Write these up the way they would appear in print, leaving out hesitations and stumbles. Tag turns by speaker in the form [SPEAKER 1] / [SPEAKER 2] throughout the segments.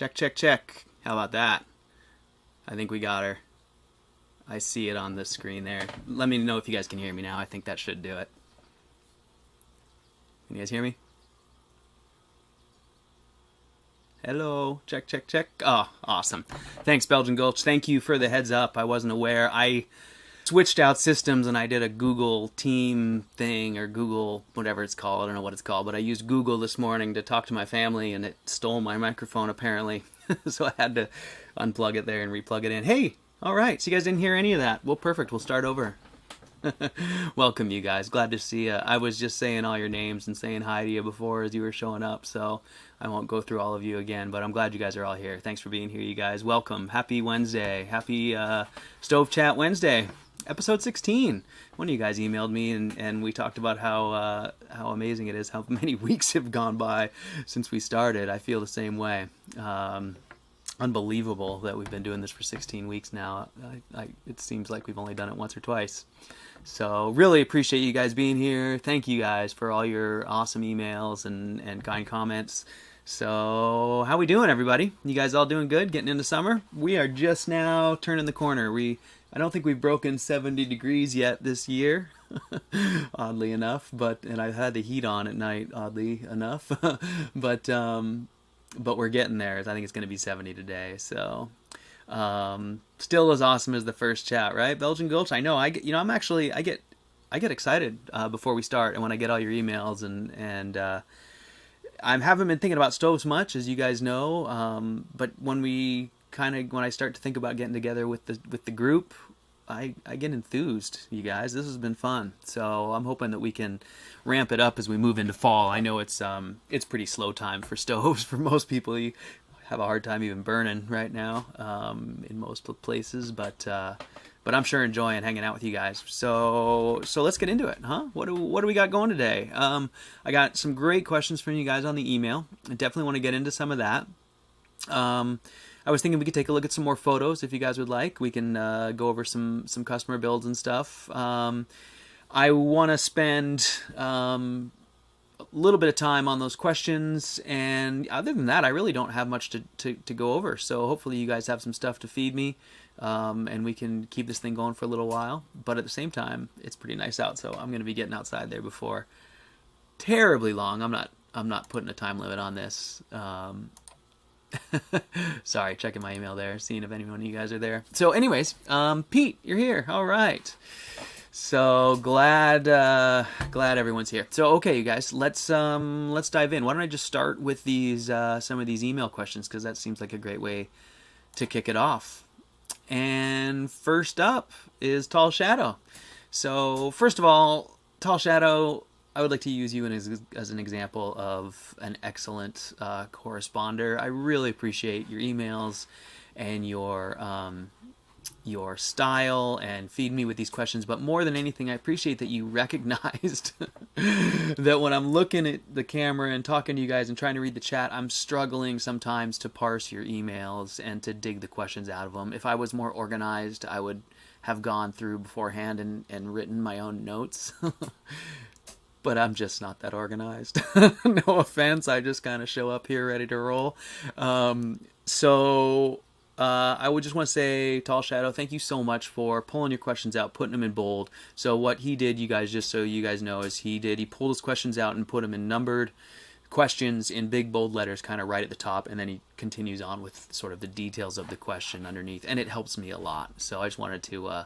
[SPEAKER 1] Check, check, check. How about that? I think we got her. I see it on the screen there. Let me know if you guys can hear me now. I think that should do it. Can you guys hear me? Hello. Check, check, check. Oh, awesome. Thanks, Belgian Gulch. Thank you for the heads up. I wasn't aware. I switched out systems and I did a Google team thing, or Google whatever it's called. I don't know what it's called, but I used Google this morning to talk to my family and it stole my microphone apparently. So I had to unplug it there and replug it in. Hey, all right. So you guys didn't hear any of that. Well, perfect. We'll start over. Welcome, you guys. Glad to see you. I was just saying all your names and saying hi to you before as you were showing up, so I won't go through all of you again, but I'm glad you guys are all here. Thanks for being here, you guys. Welcome. Happy Wednesday. Happy Stove Chat Wednesday. Episode 16. One of you guys emailed me, and we talked about how amazing it is, how many weeks have gone by since we started. I feel the same way. Unbelievable that we've been doing this for 16 weeks now. It seems like we've only done it once or twice. So really appreciate you guys being here. Thank you guys for all your awesome emails and kind comments. So how we doing, everybody? You guys all doing good? Getting into summer? We are just now turning the corner. I don't think we've broken 70 degrees yet this year, oddly enough. And I've had the heat on at night, oddly enough. But we're getting there. I think it's going to be 70 today. So still as awesome as the first chat, right? Belgian Gulch. I know. I get excited before we start, and when I get all your emails, and I haven't been thinking about stoves much, as you guys know. But when I start to think about getting together with the group, I get enthused, you guys. This has been fun. So I'm hoping that we can ramp it up as we move into fall. I know it's pretty slow time for stoves for most people. You have a hard time even burning right now in most places, but I'm sure enjoying hanging out with you guys. So let's get into it, huh? What do we got going today? I got some great questions from you guys on the email. I definitely want to get into some of that. I was thinking we could take a look at some more photos if you guys would like. We can go over some customer builds and stuff. I want to spend a little bit of time on those questions, and other than that, I really don't have much to go over. So hopefully you guys have some stuff to feed me, and we can keep this thing going for a little while. But at the same time, it's pretty nice out, so I'm going to be getting outside there before terribly long. I'm not putting a time limit on this. Sorry, checking my email there, seeing if anyone of you guys are there. So anyways, Pete, you're here. All right. So glad everyone's here. So okay, you guys, let's dive in. Why don't I just start with these some of these email questions, because that seems like a great way to kick it off. And first up is Tall Shadow. So first of all, Tall Shadow, I would like to use you as an example of an excellent corresponder. I really appreciate your emails and your style and feed me with these questions. But more than anything, I appreciate that you recognized that when I'm looking at the camera and talking to you guys and trying to read the chat, I'm struggling sometimes to parse your emails and to dig the questions out of them. If I was more organized, I would have gone through beforehand and written my own notes. But I'm just not that organized. No offense. I just kind of show up here ready to roll. So I would just want to say, Tall Shadow, thank you so much for pulling your questions out, putting them in bold. So what he did, you guys, just so you guys know, is he pulled his questions out and put them in numbered questions in big bold letters kind of right at the top, and then he continues on with sort of the details of the question underneath, and it helps me a lot. So I just wanted to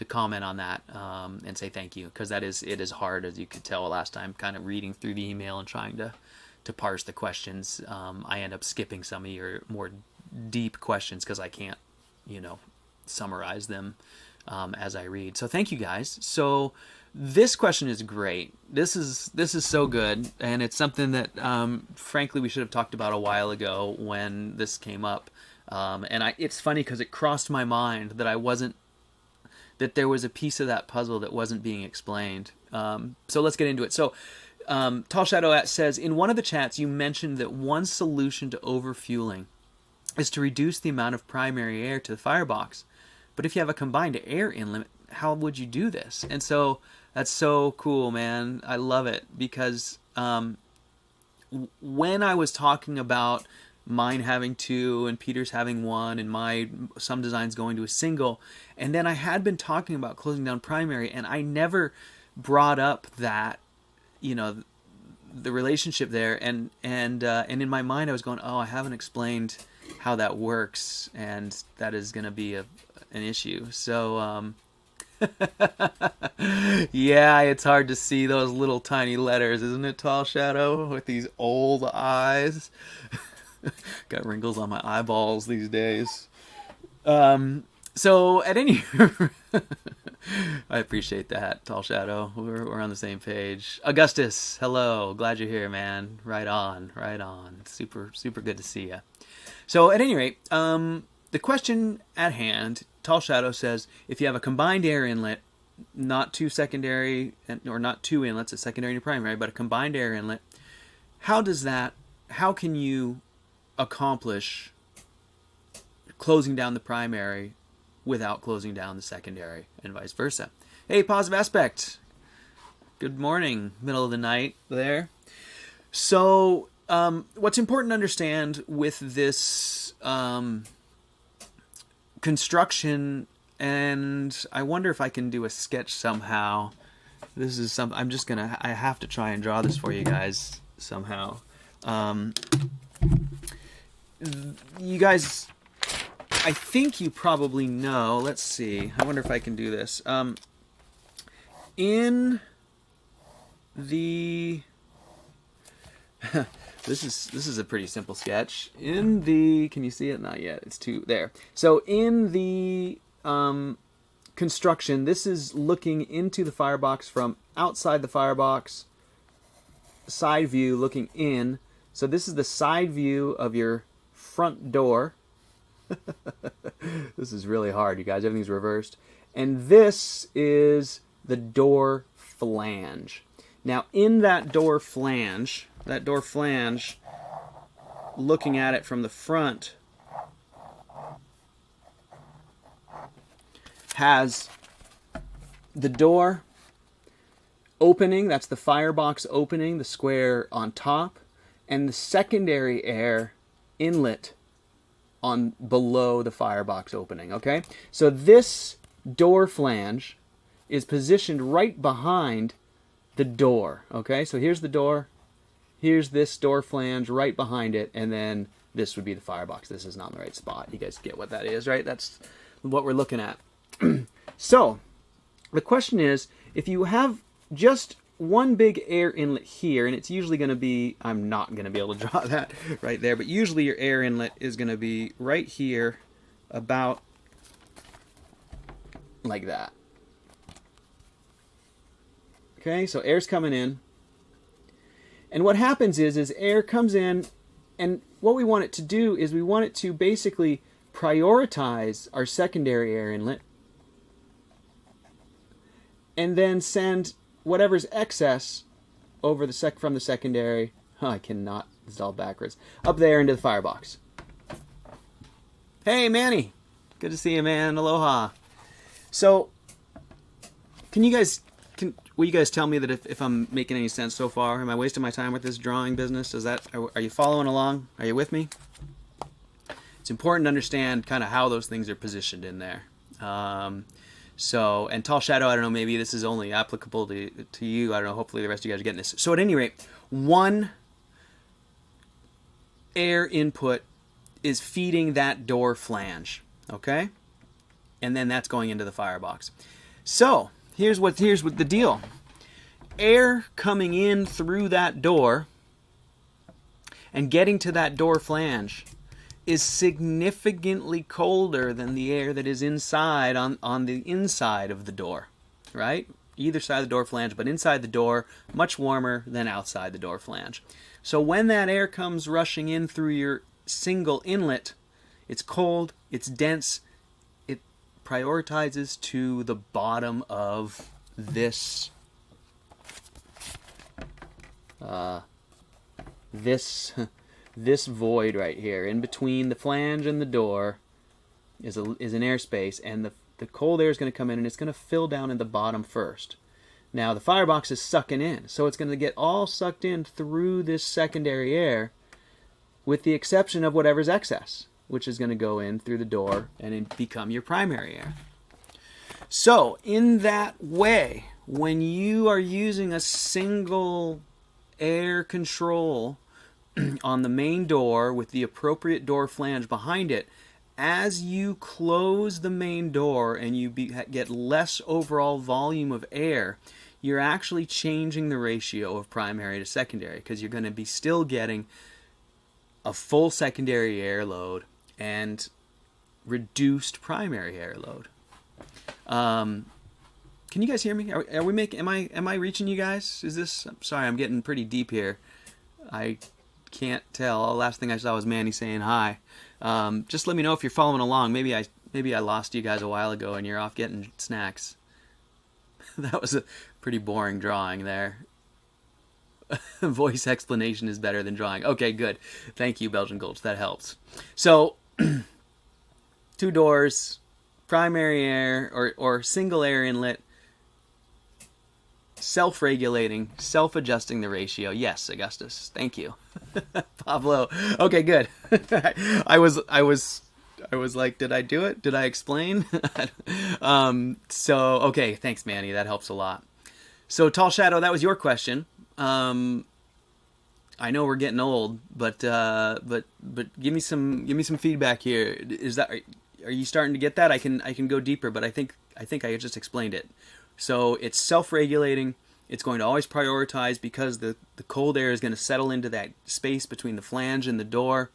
[SPEAKER 1] comment on that and say thank you, because it is hard, as you could tell last time, kind of reading through the email and trying to parse the questions. I end up skipping some of your more deep questions because I can't summarize them as I read. So thank you guys. So this question is great. This is so good, and it's something that frankly we should have talked about a while ago when this came up. It's funny because it crossed my mind that there was a piece of that puzzle that wasn't being explained. So let's get into it. So Tall Shadow says, in one of the chats you mentioned that one solution to overfueling is to reduce the amount of primary air to the firebox. But if you have a combined air inlet, how would you do this? And so that's so cool, man. I love it, because when I was talking about mine having two and Peter's having one and some designs going to a single. And then I had been talking about closing down primary, and I never brought up that, the relationship there. And in my mind I was going, I haven't explained how that works, and that is going to be an issue. So yeah, it's hard to see those little tiny letters, isn't it, Tall Shadow, with these old eyes? Got wrinkles on my eyeballs these days. So at any I appreciate that, Tall Shadow. We're on the same page. Augustus, hello. Glad you're here, man. Right on. Super good to see you. So at any rate, the question at hand, Tall Shadow says, if you have a combined air inlet, not two secondary, or not two inlets, a secondary and a primary, but a combined air inlet, how can you accomplish closing down the primary without closing down the secondary, and vice versa? Hey, Positive Aspect. Good morning, middle of the night there. So, what's important to understand with this construction, and I wonder if I can do a sketch somehow. This is something I have to try and draw this for you guys somehow. You guys, I think you probably know. Let's see. I wonder if I can do this. In the this is a pretty simple sketch. Can you see it? Not yet. It's there. So in the construction, this is looking into the firebox from outside the firebox, side view looking in. So this is the side view of your front door. This is really hard, you guys. Everything's reversed. And this is the door flange. Now, in that door flange, looking at it from the front, has the door opening, that's the firebox opening, the square on top, and the secondary air inlet on below the firebox opening, okay? So this door flange is positioned right behind the door, okay? So here's the door, here's this door flange right behind it, and then this would be the firebox. This is not in the right spot. You guys get what that is, right? That's what we're looking at. So the question is, if you have just one big air inlet here, and it's usually going to be, I'm not going to be able to draw that right there, but usually your air inlet is going to be right here, about like that. Okay, so air's coming in. And what happens is air comes in, and what we want it to do is we want it to basically prioritize our secondary air inlet, and then send whatever's excess over from the secondary, I cannot, it's all backwards, up there into the firebox. Hey, Manny. Good to see you, man. Aloha. So, will you guys tell me that if I'm making any sense so far? Am I wasting my time with this drawing business? Are you following along? Are you with me? It's important to understand kind of how those things are positioned in there. And Tall Shadow, I don't know, maybe this is only applicable to you. I don't know, hopefully the rest of you guys are getting this. So at any rate, one air input is feeding that door flange, okay? And then that's going into the firebox. So, here's what the deal. Air coming in through that door and getting to that door flange is significantly colder than the air that is inside on the inside of the door, right? Either side of the door flange, but inside the door, much warmer than outside the door flange. So when that air comes rushing in through your single inlet, it's cold, it's dense, it prioritizes to the bottom of this this void right here. In between the flange and the door is an airspace, and the cold air is going to come in and it's going to fill down in the bottom first. Now the firebox is sucking in, so it's going to get all sucked in through this secondary air, with the exception of whatever's excess, which is going to go in through the door and become your primary air. So in that way, when you are using a single air control on the main door with the appropriate door flange behind it, as you close the main door and you get less overall volume of air, you're actually changing the ratio of primary to secondary, because you're going to be still getting a full secondary air load and reduced primary air load. Can you guys hear me? Are we making? Am I reaching you guys? Is this? I'm sorry, I'm getting pretty deep here. I can't tell. The last thing I saw was Manny saying hi. Just let me know if you're following along. Maybe I lost you guys a while ago and you're off getting snacks. That was a pretty boring drawing there. Voice explanation is better than drawing. Okay, good. Thank you, Belgian Gulch. That helps. So, 2 doors, primary air or single air inlet, self-regulating, self-adjusting the ratio. Yes, Augustus. Thank you. Pablo. Okay, good. I was like, did I do it? Did I explain? So, okay, thanks, Manny. That helps a lot. So, Tall Shadow, that was your question. I know we're getting old, but give me some feedback here. Are you starting to get that? I can go deeper, but I think I just explained it. So it's self-regulating. It's going to always prioritize because the cold air is going to settle into that space between the flange and the door.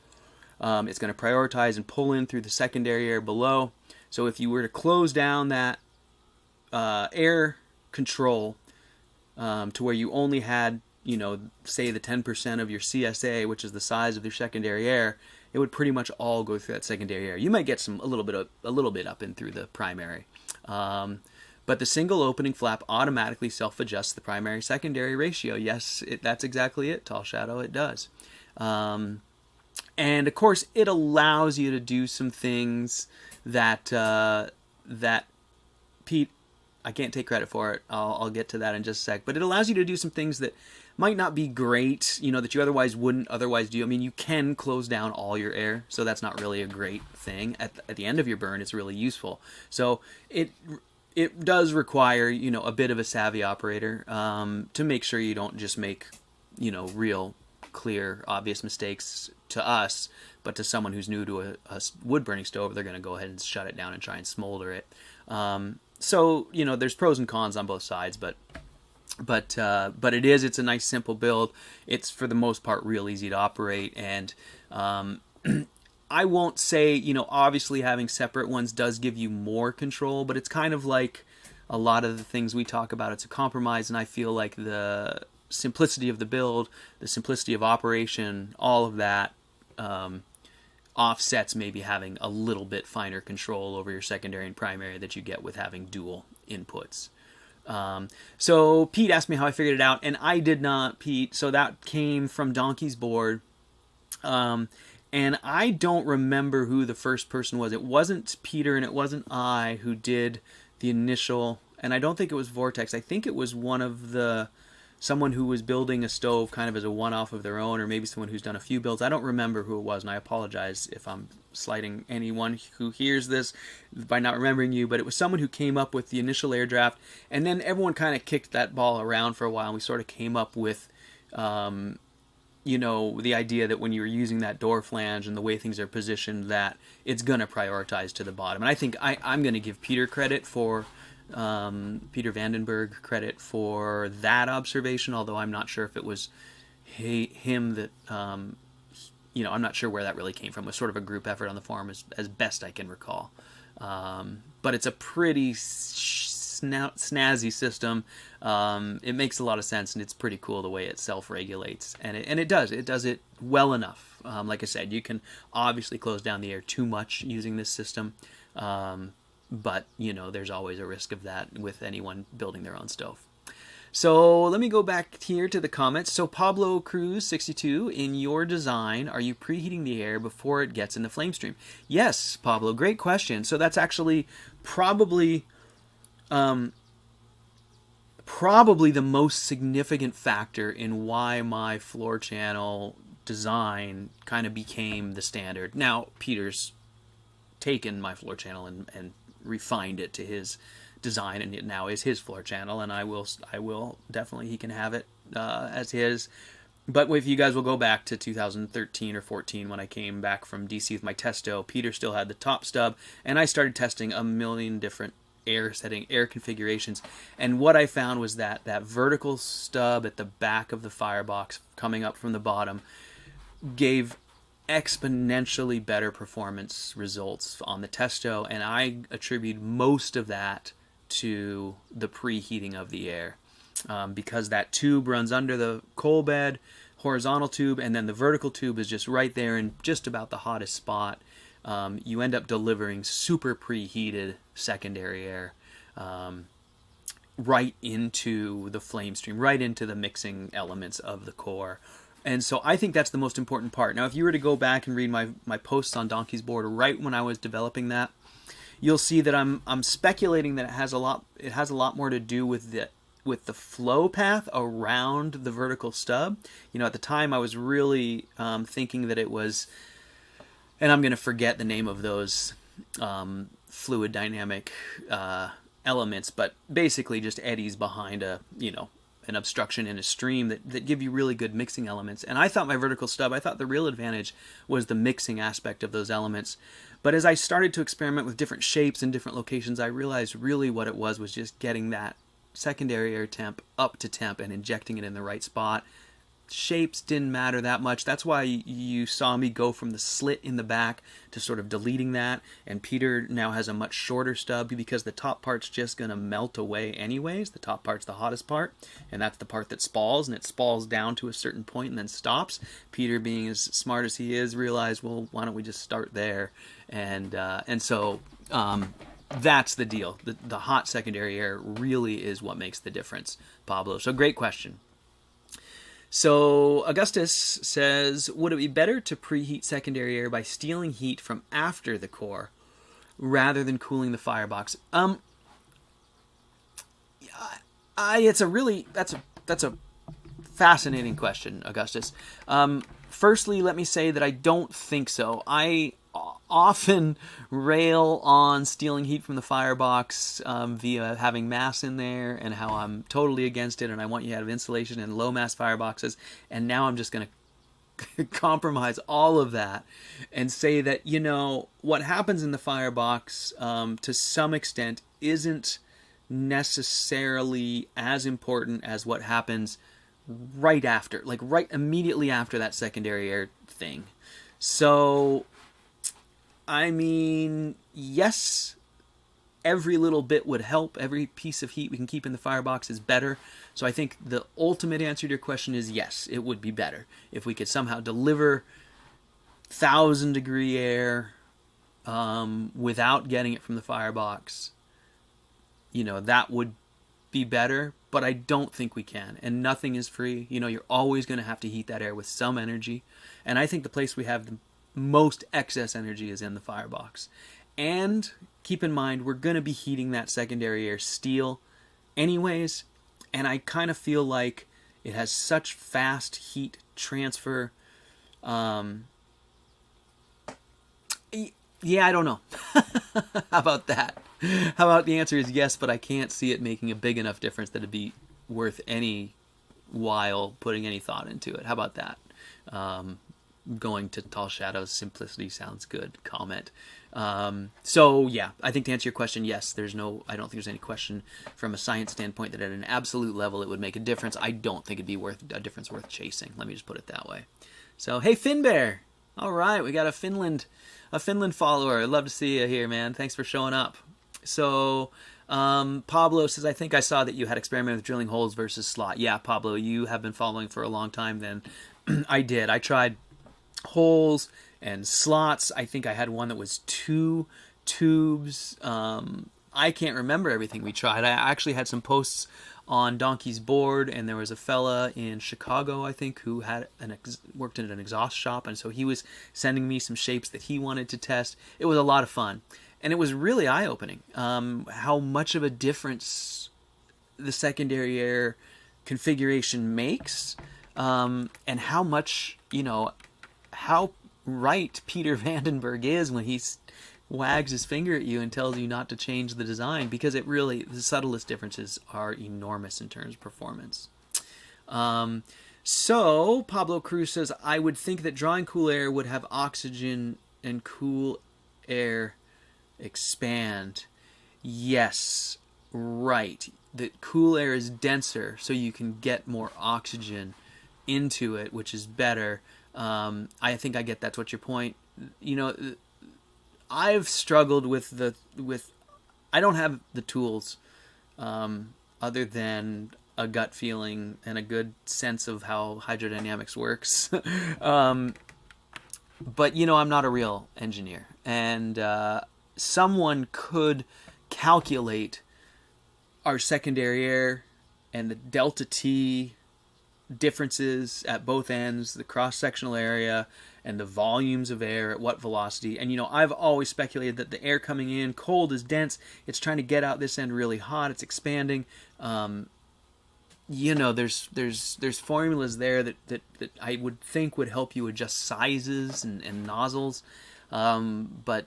[SPEAKER 1] It's going to prioritize and pull in through the secondary air below. So if you were to close down that air control to where you only had, say the 10% of your CSA, which is the size of your secondary air, it would pretty much all go through that secondary air. You might get a little bit up in through the primary. But the single opening flap automatically self-adjusts the primary-secondary ratio. Yes, that's exactly it, Tall Shadow. It does. And, of course, it allows you to do some things that Pete, I can't take credit for it. I'll get to that in just a sec. But it allows you to do some things that might not be great, that you wouldn't otherwise do. I mean, you can close down all your air, so that's not really a great thing. At the end of your burn, it's really useful. So it does require, a bit of a savvy operator to make sure you don't just make, real, clear, obvious mistakes to us, but to someone who's new to a wood-burning stove, they're going to go ahead and shut it down and try and smolder it. So, there's pros and cons on both sides, but it's a nice, simple build. It's, for the most part, real easy to operate, and I won't say, obviously having separate ones does give you more control, but it's kind of like a lot of the things we talk about. It's a compromise, and I feel like the simplicity of the build, the simplicity of operation, all of that offsets maybe having a little bit finer control over your secondary and primary that you get with having dual inputs. So Pete asked me how I figured it out, and I did not, Pete. So that came from Donkey's board. And I don't remember who the first person was. It wasn't Peter and it wasn't I who did the initial, and I don't think it was Vortex. I think it was someone who was building a stove kind of as a one-off of their own, or maybe someone who's done a few builds. I don't remember who it was, and I apologize if I'm slighting anyone who hears this by not remembering you, but it was someone who came up with the initial air draft, and then everyone kind of kicked that ball around for a while, and we sort of came up with the idea that when you're using that door flange and the way things are positioned, that it's going to prioritize to the bottom. And I think I'm going to give Peter credit for, Peter Vandenberg credit for that observation, although I'm not sure if it was him that, I'm not sure where that really came from. It was sort of a group effort on the forum as best I can recall. But it's a pretty snazzy system. It makes a lot of sense, and it's pretty cool the way it self-regulates, and it does it well enough. Like I said, you can obviously close down the air too much using this system, but there's always a risk of that with anyone building their own stove. So let me go back here to the comments. So Pablo Cruz 62, in your design, are you preheating the air before it gets in the flame stream? Yes, Pablo, great question. So that's actually probably the most significant factor in why my floor channel design kind of became the standard. Now Peter's taken my floor channel and refined it to his design, and it now is his floor channel, and I will definitely, he can have it as his. But if you guys will go back to 2013 or 14 when I came back from DC with my testo, Peter still had the top stub, and I started testing a million different air configurations, and what I found was that vertical stub at the back of the firebox coming up from the bottom gave exponentially better performance results on the testo, and I attribute most of that to the preheating of the air, because that tube runs under the coal bed, horizontal tube, and then the vertical tube is just right there in just about the hottest spot. You end up delivering super preheated secondary air right into the flame stream, right into the mixing elements of the core. And so I think that's the most important part. Now, if you were to go back and read my posts on Donkey's Board right when I was developing that, you'll see that I'm speculating that it has a lot more to do with the flow path around the vertical stub. You know, at the time I was really thinking that it was, and I'm going to forget the name of those fluid dynamic elements, but basically just eddies behind an obstruction in a stream that give you really good mixing elements. And I thought my vertical stub, I thought the real advantage was the mixing aspect of those elements. But as I started to experiment with different shapes in different locations, I realized really what it was just getting that secondary air temp up to temp and injecting it in the right spot. Shapes didn't matter that much. That's why you saw me go from the slit in the back to sort of deleting that, and Peter now has a much shorter stub because the top part's just going to melt away anyways. The top part's the hottest part, and that's the part that spalls, and it spalls down to a certain point and then stops. Peter, being as smart as he is, realized, well, why don't we just start there? And so that's the deal. The hot secondary air really is what makes the difference, Pablo. So great question. So Augustus says, would it be better to preheat secondary air by stealing heat from after the core rather than cooling the firebox? That's a fascinating question, Augustus. Firstly, let me say that I don't think so. I often rail on stealing heat from the firebox via having mass in there, and how I'm totally against it, and I want you to have insulation and low mass fireboxes. And now I'm just going to compromise all of that and say that, what happens in the firebox to some extent isn't necessarily as important as what happens right after, like right immediately after that secondary air thing. So I mean, yes, every little bit would help. Every piece of heat we can keep in the firebox is better. So I think the ultimate answer to your question is yes, it would be better. If we could somehow deliver 1,000-degree air without getting it from the firebox, that would be better. But I don't think we can. And nothing is free. You're always going to have to heat that air with some energy. And I think the place we have the most excess energy is in the firebox. And keep in mind, we're going to be heating that secondary air steel anyways, and I kind of feel like it has such fast heat transfer. Yeah, I don't know. How about that? How about the answer is yes, but I can't see it making a big enough difference that it'd be worth any while putting any thought into it. How about that? Going to Tall Shadows, simplicity sounds good comment. So yeah, I think to answer your question, yes, I don't think there's any question from a science standpoint that at an absolute level it would make a difference. I don't think it'd be a difference worth chasing. Let me just put it that way. So hey, Finbear. All right, we got a Finland follower. I'd love to see you here, man. Thanks for showing up. So Pablo says, I think I saw that you had experimented with drilling holes versus slot. Yeah, Pablo, you have been following for a long time then. I did. I tried holes and slots. I think I had one that was 2 tubes. I can't remember everything we tried. I actually had some posts on Donkey's Board, and there was a fella in Chicago, I think, who had worked in an exhaust shop, and so he was sending me some shapes that he wanted to test. It was a lot of fun, and it was really eye-opening how much of a difference the secondary air configuration makes. and how much, how right Peter Vandenberg is when he wags his finger at you and tells you not to change the design, because it really, the subtlest differences are enormous in terms of performance. So Pablo Cruz says, I would think that drawing cool air would have oxygen and cool air expand. Yes, right. The cool air is denser, so you can get more oxygen into it, which is better. I think I get that's what your point. I've struggled with I don't have the tools other than a gut feeling and a good sense of how hydrodynamics works. But I'm not a real engineer, and someone could calculate our secondary air and the delta T differences at both ends, the cross-sectional area, and the volumes of air at what velocity. And I've always speculated that the air coming in cold is dense. It's trying to get out this end really hot. It's expanding. There's formulas there that I would think would help you adjust sizes and nozzles. But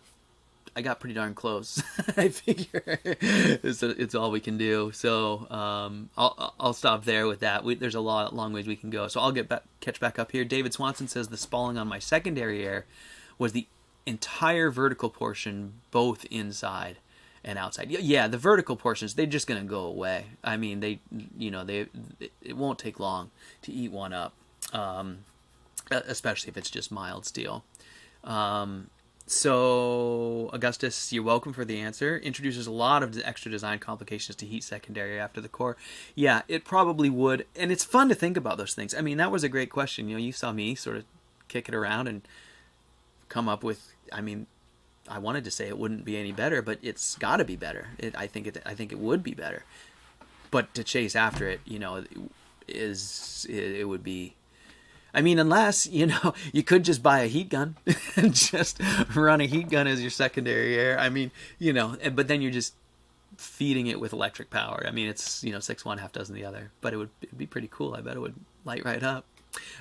[SPEAKER 1] I got pretty darn close. I figure it's all we can do. So I'll stop there with that. There's a long ways we can go. So I'll catch back up here. David Swanson says the spalling on my secondary air was the entire vertical portion, both inside and outside. Yeah, the vertical portions, they're just going to go away. I mean, it won't take long to eat one up, especially if it's just mild steel. So, Augustus, you're welcome for the answer. Introduces a lot of extra design complications to heat secondary after the core. Yeah, it probably would. And it's fun to think about those things. I mean, that was a great question. You saw me sort of kick it around and come up with, I wanted to say it wouldn't be any better, but it's got to be better. I think it would be better. But to chase after it, it would be, unless, you could just buy a heat gun and just run a heat gun as your secondary air. But then you're just feeding it with electric power. It's, 6 one, half dozen the other. But it'd be pretty cool. I bet it would light right up.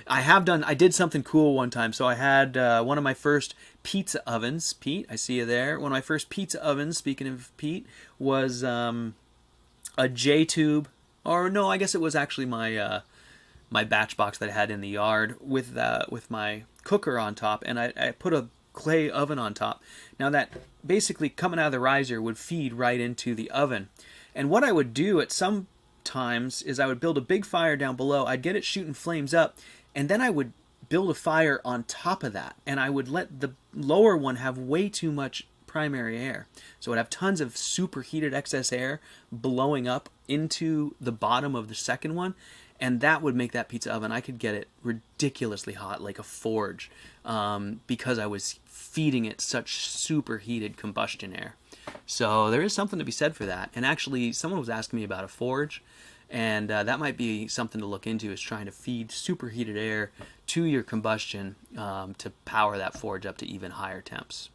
[SPEAKER 1] I did something cool one time. So I had one of my first pizza ovens. Pete, I see you there. One of my first pizza ovens, speaking of Pete, was a J-tube. Or no, I guess it was actually my batch box that I had in the yard with my cooker on top, and I put a clay oven on top. Now that basically coming out of the riser would feed right into the oven. And what I would do at some times is I would build a big fire down below. I'd get it shooting flames up, and then I would build a fire on top of that, and I would let the lower one have way too much primary air. So I'd have tons of superheated excess air blowing up into the bottom of the second one, and that would make that pizza oven, I could get it ridiculously hot, like a forge, because I was feeding it such superheated combustion air. So there is something to be said for that. And actually, someone was asking me about a forge, and that might be something to look into, is trying to feed superheated air to your combustion to power that forge up to even higher temps.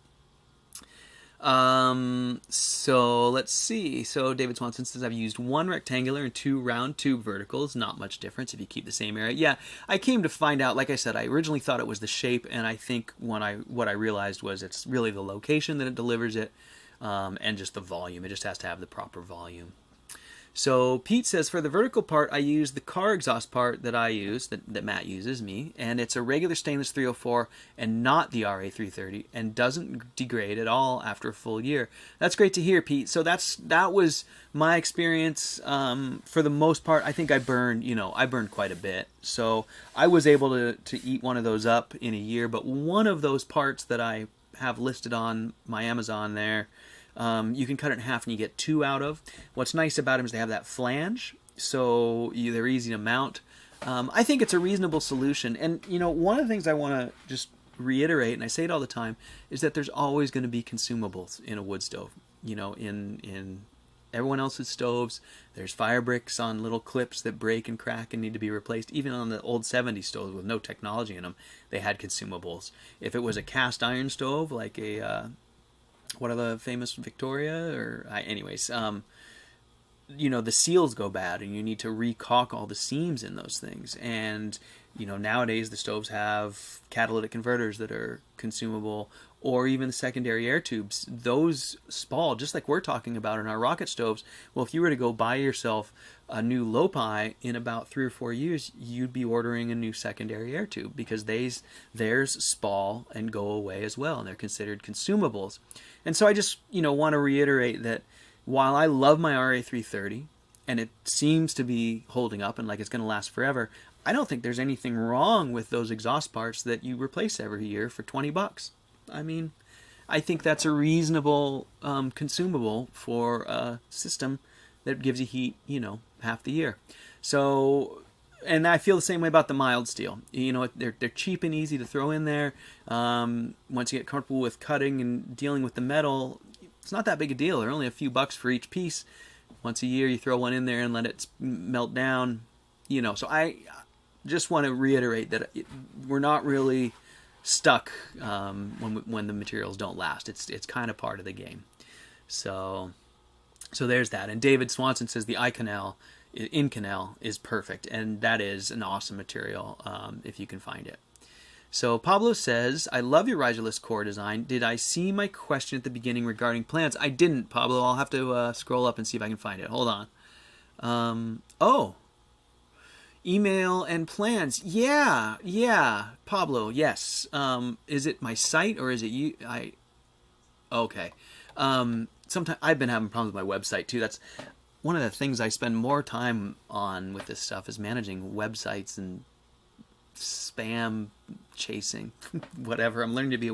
[SPEAKER 1] So let's see. So David Swanson says, I've used 1 rectangular and 2 round tube verticals. Not much difference if you keep the same area. Yeah, I came to find out, like I said, I originally thought it was the shape, and I think what I realized was it's really the location that it delivers it, and just the volume. It just has to have the proper volume. So Pete says, for the vertical part, I use the car exhaust part that I use, that Matt uses, me, and it's a regular stainless 304 and not the RA330, and doesn't degrade at all after a full year. That's great to hear, Pete. So that was my experience. For the most part, I think I burned quite a bit. So I was able to eat one of those up in a year, but one of those parts that I have listed on my Amazon there, you can cut it in half and you get 2 out of. What's nice about them is they have that flange, so they're easy to mount. I think it's a reasonable solution. And, one of the things I want to just reiterate, and I say it all the time, is that there's always going to be consumables in a wood stove. In everyone else's stoves, there's fire bricks on little clips that break and crack and need to be replaced. Even on the old 70s stoves with no technology in them, they had consumables. If it was a cast iron stove, like what are the famous Victoria? The seals go bad and you need to re-caulk all the seams in those things. And nowadays the stoves have catalytic converters that are consumable, or even the secondary air tubes. Those spall, just like we're talking about in our rocket stoves. Well, if you were to go buy yourself a new Lopi in about 3 or 4 years, you'd be ordering a new secondary air tube, because theirs spall and go away as well, and they're considered consumables. And so I just want to reiterate that while I love my RA330 and it seems to be holding up and like it's going to last forever, I don't think there's anything wrong with those exhaust parts that you replace every year for $20. I mean, I think that's a reasonable consumable for a system that gives you heat, half the year. So, and I feel the same way about the mild steel. They're cheap and easy to throw in there. Once you get comfortable with cutting and dealing with the metal, it's not that big a deal. They're only a few bucks for each piece. Once a year, you throw one in there and let it melt down. So I just want to reiterate that we're not really stuck when the materials don't last. It's kind of part of the game. So there's that. And David Swanson says the Inconel is perfect, and that is an awesome material if you can find it. So Pablo says, I love your riserless core design. Did I see my question at the beginning regarding plans? I didn't, Pablo. I'll have to scroll up and see if I can find it. Hold on. Email and plans. Yeah, Pablo, yes. Is it my site or is it you? Okay. Sometimes I've been having problems with my website too. That's one of the things I spend more time on with this stuff, is managing websites and spam chasing, whatever. I'm learning to be a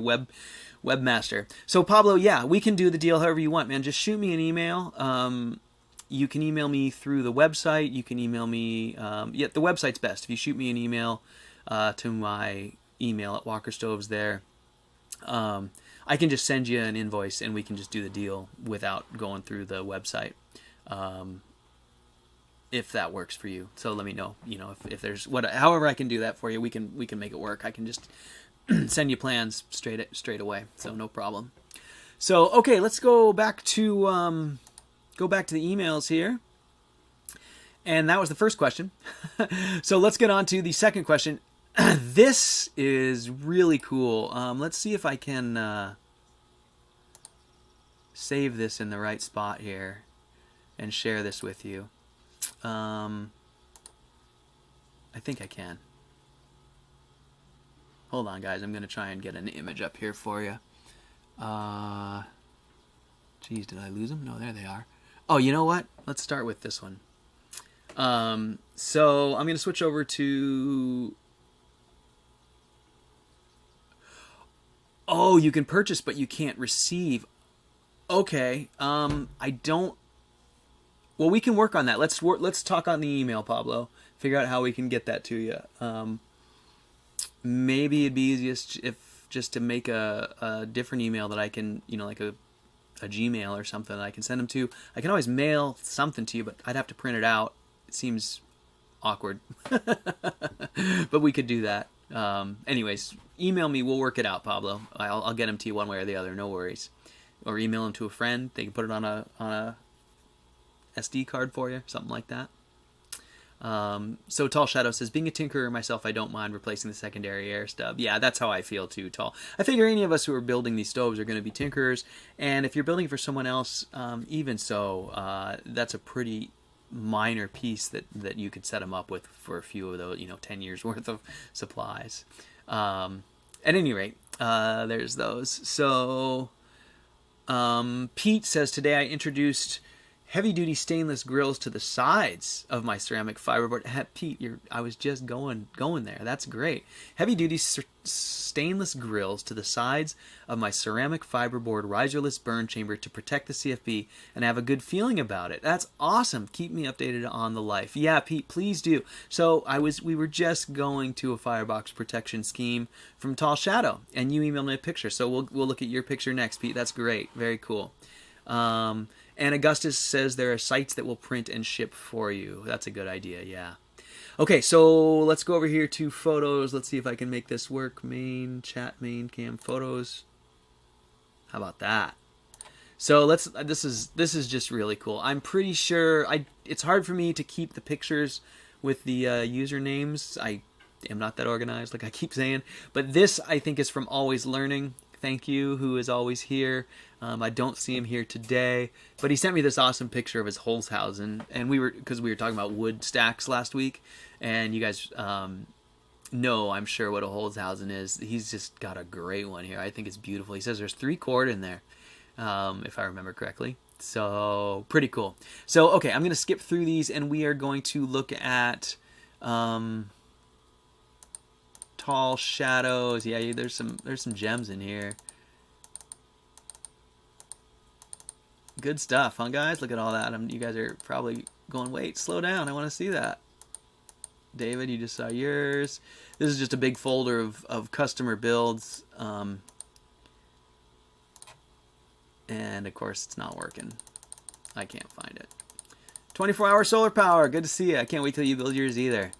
[SPEAKER 1] webmaster. So Pablo, yeah, we can do the deal however you want, man. Just shoot me an email. You can email me through the website. You can email me. The website's best. If you shoot me an email to my email at Walker Stoves there, I can just send you an invoice and we can just do the deal without going through the website. If that works for you. So let me know, if there's however I can do that for you, we can make it work. I can just send you plans straight away. So no problem. So, okay, let's go back to the emails here. And that was the first question. So let's get on to the second question. This is really cool. Let's see if I can save this in the right spot here and share this with you. I think I can. Hold on, guys. I'm going to try and get an image up here for you. Geez, did I lose them? No, there they are. Oh, you know what? Let's start with this one. So I'm going to switch over to... Oh, you can purchase, but you can't receive. Okay. I don't... Well, we can work on that. Let's talk on the email, Pablo. Figure out how we can get that to you. Maybe it'd be easiest just to make a different email that I can, like a Gmail or something that I can send them to. I can always mail something to you, but I'd have to print it out. It seems awkward. But we could do that. Anyways, email me. We'll work it out, Pablo. I'll get them to you one way or the other. No worries. Or email them to a friend. They can put it on a SD card for you, something like that. So Tall Shadow says, being a tinkerer myself, I don't mind replacing the secondary air stub. Yeah, that's how I feel too, Tall. I figure any of us who are building these stoves are going to be tinkerers, and if you're building for someone else, even so, that's a pretty minor piece that you could set them up with for a few of those, 10 years worth of supplies. At any rate, there's those. So Pete says, today I introduced heavy-duty stainless grills to the sides of my ceramic fiberboard. Pete, I was just going there. That's great. Heavy-duty stainless grills to the sides of my ceramic fiberboard riserless burn chamber to protect the CFB and have a good feeling about it. That's awesome. Keep me updated on the life. Yeah, Pete, please do. So we were just going to a firebox protection scheme from Tall Shadow, and you emailed me a picture. So we'll look at your picture next, Pete. That's great. Very cool. And Augustus says there are sites that will print and ship for you. That's a good idea, yeah. Okay, so let's go over here to photos. Let's see if I can make this work. Main cam photos. How about that? So this is just really cool. I'm pretty sure it's hard for me to keep the pictures with the usernames. am not that organized, like I keep saying. But this, I think, is from Always Learning. Thank you, who is always here. I don't see him here today, but he sent me this awesome picture of his Holzhausen, and because we were talking about wood stacks last week, and you guys know, I'm sure, what a Holzhausen is. He's just got a great one here. I think it's beautiful. He says there's 3 cord in there, if I remember correctly. So pretty cool. So okay, I'm going to skip through these, and we are going to look at Tall Shadows. Yeah, there's some gems in here. Good stuff, huh, guys? Look at all that. You guys are probably going, wait, slow down. I want to see that. David, you just saw yours. This is just a big folder of customer builds. And, of course, it's not working. I can't find it. 24-hour solar power. Good to see you. I can't wait till you build yours either.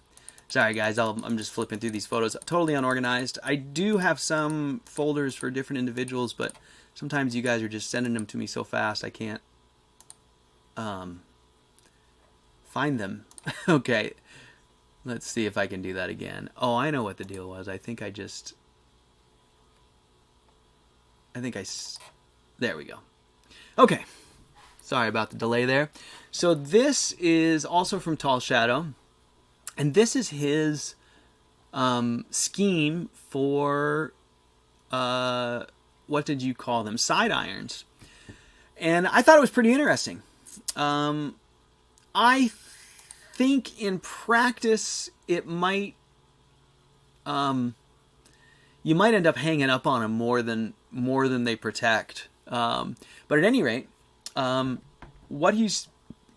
[SPEAKER 1] Sorry, guys. I'm just flipping through these photos. Totally unorganized. I do have some folders for different individuals, but sometimes you guys are just sending them to me so fast I can't find them. Okay. Let's see if I can do that again. Oh, I know what the deal was. There we go. Okay. Sorry about the delay there. So this is also from Tall Shadow. And this is his scheme for, what did you call them? Side irons. And I thought it was pretty interesting. I think in practice it might, you might end up hanging up on them more than they protect. But at any rate, what he's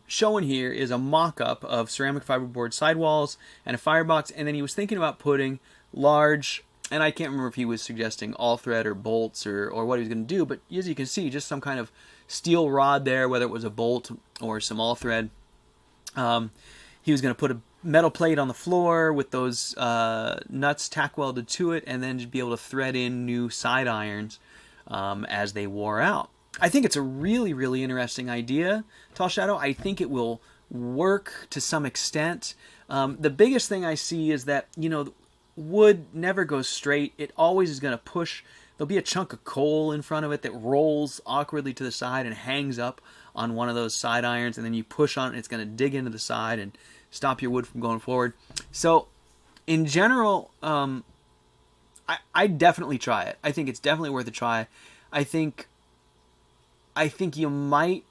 [SPEAKER 1] showing here is a mock-up of ceramic fiberboard sidewalls and a firebox, and then he was thinking about putting large, and I can't remember if he was suggesting all thread or bolts or what he was going to do, but as you can see, just some kind of steel rod there, whether it was a bolt or some all thread. He was going to put a metal plate on the floor with those nuts tack welded to it, and then just be able to thread in new side irons as they wore out. I think it's a really, really interesting idea, Tall Shadow. I think it will work to some extent. The biggest thing I see is that, wood never goes straight. It always is going to push. There'll be a chunk of coal in front of it that rolls awkwardly to the side and hangs up on one of those side irons, and then you push on it, and it's going to dig into the side and stop your wood from going forward. So, in general, I definitely try it. I think it's definitely worth a try. I think you might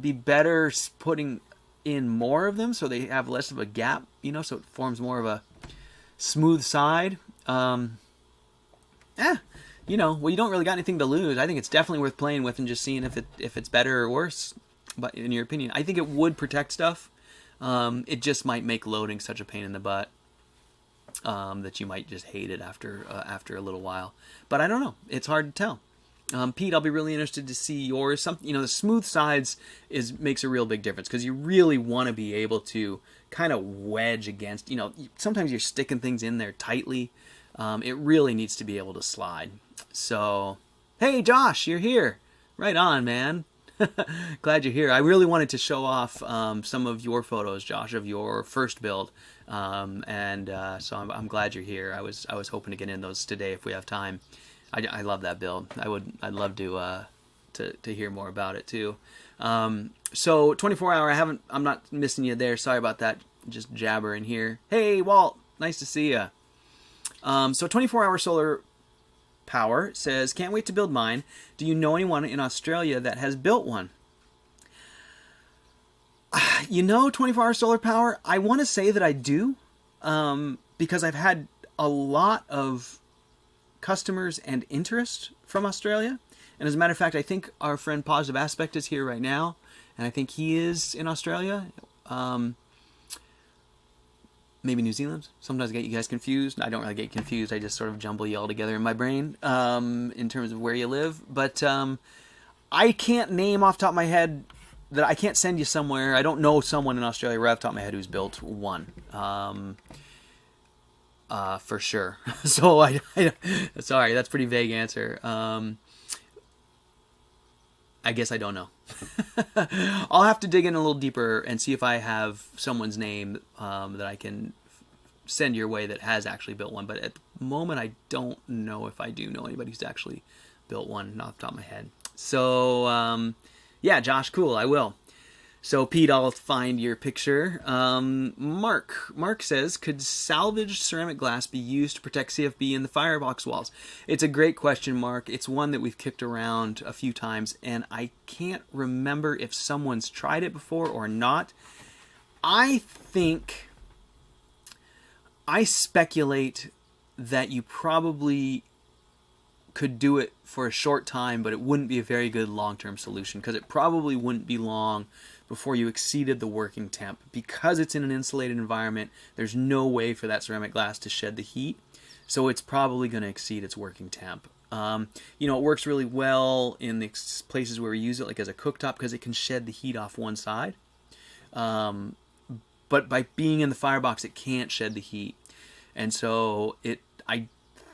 [SPEAKER 1] be better putting in more of them so they have less of a gap, so it forms more of a smooth side. Well, you don't really got anything to lose. I think it's definitely worth playing with and just seeing if it's better or worse. But in your opinion, I think it would protect stuff. It just might make loading such a pain in the butt that you might just hate it after a little while. But I don't know. It's hard to tell. Pete, I'll be really interested to see yours. The smooth sides makes a real big difference because you really want to be able to kind of wedge against. Sometimes you're sticking things in there tightly. It really needs to be able to slide. So, hey, Josh, you're here. Right on, man. Glad you're here. I really wanted to show off some of your photos, Josh, of your first build, so I'm glad you're here. I was hoping to get in those today if we have time. I love that build. I'd love to hear more about it too. So 24-hour. I'm not missing you there. Sorry about that. Just jabbering here. Hey, Walt. Nice to see you. So 24-hour solar power says, can't wait to build mine. Do you know anyone in Australia that has built one? 24-hour solar power, I want to say that I do, because I've had a lot of customers and interest from Australia. And as a matter of fact, I think our friend Positive Aspect is here right now, and I think he is in Australia. Maybe New Zealand. Sometimes I get you guys confused. I don't really get confused. I just sort of jumble you all together in my brain in terms of where you live. But I can't name off the top of my head that I can't send you somewhere. I don't know someone in Australia right off the top of my head who's built one. For sure. So I sorry, that's a pretty vague answer. I guess I don't know. I'll have to dig in a little deeper and see if I have someone's name that I can send your way that has actually built one. But at the moment, I don't know if I do know anybody who's actually built one off the top of my head. So, yeah, Josh, cool, I will. So, Pete, I'll find your picture. Mark says, could salvaged ceramic glass be used to protect CFB in the firebox walls? It's a great question, Mark. It's one that we've kicked around a few times, and I can't remember if someone's tried it before or not. I speculate that you probably could do it for a short time, but it wouldn't be a very good long-term solution, because it probably wouldn't be long before you exceeded the working temp. Because it's in an insulated environment, there's no way for that ceramic glass to shed the heat, so it's probably going to exceed its working temp. It works really well in the places where we use it, like as a cooktop, because it can shed the heat off one side. But by being in the firebox, it can't shed the heat, and so I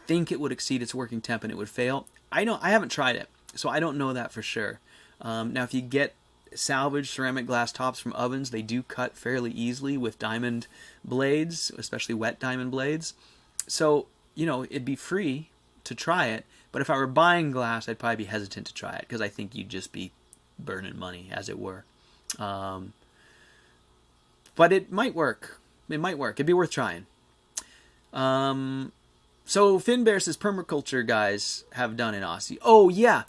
[SPEAKER 1] think it would exceed its working temp and it would fail. I haven't tried it, so I don't know that for sure. Now, if you get salvaged ceramic glass tops from ovens, they do cut fairly easily with diamond blades, especially wet diamond blades. So, it'd be free to try it, but if I were buying glass, I'd probably be hesitant to try it, because I think you'd just be burning money, as it were. But it might work. It'd be worth trying. So Finbear says permaculture guys have done in Aussie. Oh, yeah.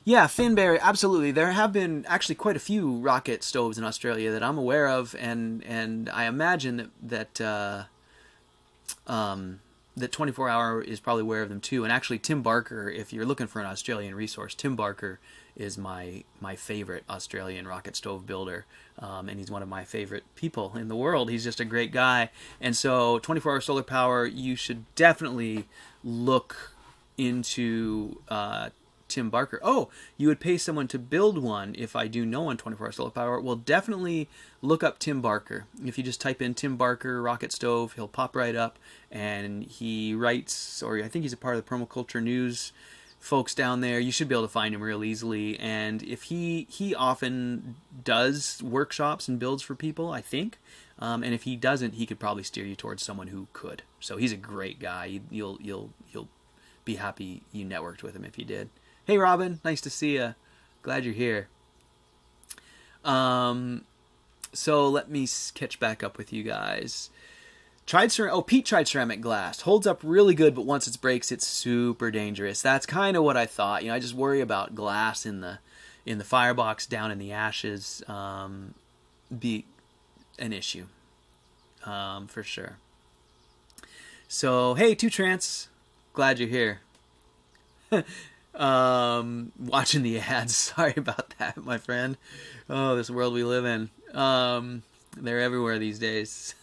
[SPEAKER 1] Yeah, Finbear, absolutely. There have been actually quite a few rocket stoves in Australia that I'm aware of, and I imagine that 24 Hour is probably aware of them too. And actually, Tim Barker, if you're looking for an Australian resource, Tim Barker is my favorite Australian rocket stove builder, and he's one of my favorite people in the world. He's just a great guy. And so 24 Hour Solar Power, you should definitely look into Tim Barker. Oh, you would pay someone to build one. If I do know on 24 Hour Solar Power, well, definitely look up Tim Barker. If you just type in Tim Barker rocket stove, he'll pop right up, and he writes, or I think he's a part of the Permaculture News folks down there. You should be able to find him real easily. And if he often does workshops and builds for people, I think. And if he doesn't, he could probably steer you towards someone who could. So he's a great guy. You'll be happy you networked with him if you did. Hey, Robin, nice to see you. Glad you're here. So let me catch back up with you guys. Pete tried ceramic glass. Holds up really good, but once it breaks, it's super dangerous. That's kind of what I thought. I just worry about glass in the firebox down in the ashes be an issue for sure. So hey, Two Trance, glad you're here. Watching the ads. Sorry about that, my friend. Oh, this world we live in. They're everywhere these days.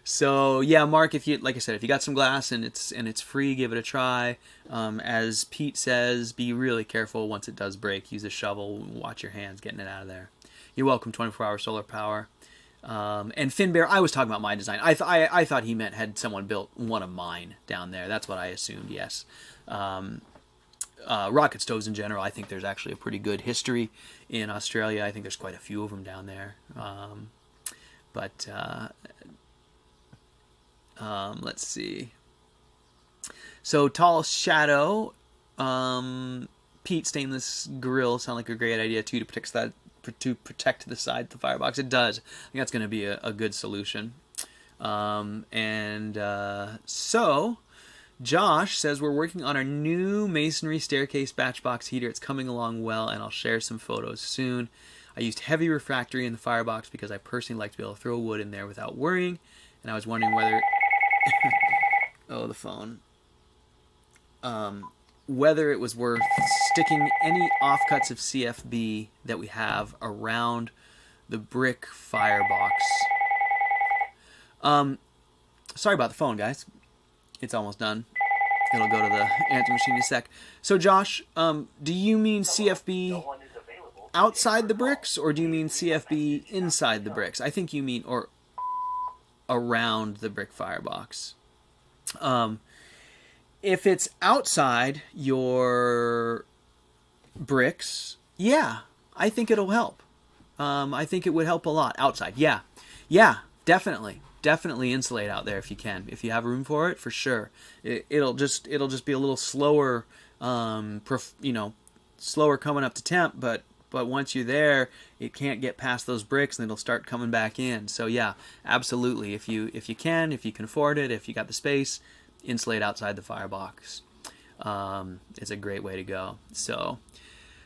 [SPEAKER 1] So yeah, Mark, if you got some glass and it's free, give it a try. As Pete says, be really careful once it does break. Use a shovel. Watch your hands getting it out of there. You're welcome. 24 Hour Solar Power. And Finbear, I was talking about my design. I thought he meant had someone built one of mine down there. That's what I assumed. Yes. Rocket stoves in general, I think there's actually a pretty good history in Australia. I think there's quite a few of them down there. Let's see. So Tall Shadow, Pete, stainless grill sound like a great idea too to protect the side of the firebox. It does. I think that's going to be a good solution. So Josh says we're working on our new Masonry Staircase batchbox heater. It's coming along well, and I'll share some photos soon. I used heavy refractory in the firebox because I personally like to be able to throw wood in there without worrying, and I was wondering whether oh, the phone. Whether it was worth sticking any offcuts of CFB that we have around the brick firebox. Sorry about the phone, guys. It's almost done. It'll go to the answer machine in a sec. So, Josh, do you mean CFB outside the bricks, or do you mean CFB inside the bricks? I think you mean or around the brick firebox. If it's outside your bricks, yeah, I think it'll help. I think it would help a lot outside. Yeah, definitely. definitely insulate out there if you can. If you have room for it, for sure. It'll just be a little slower, slower coming up to temp, but once you're there, it can't get past those bricks and it'll start coming back in. So yeah, absolutely. If you can afford it, if you got the space, insulate outside the firebox. It's a great way to go. So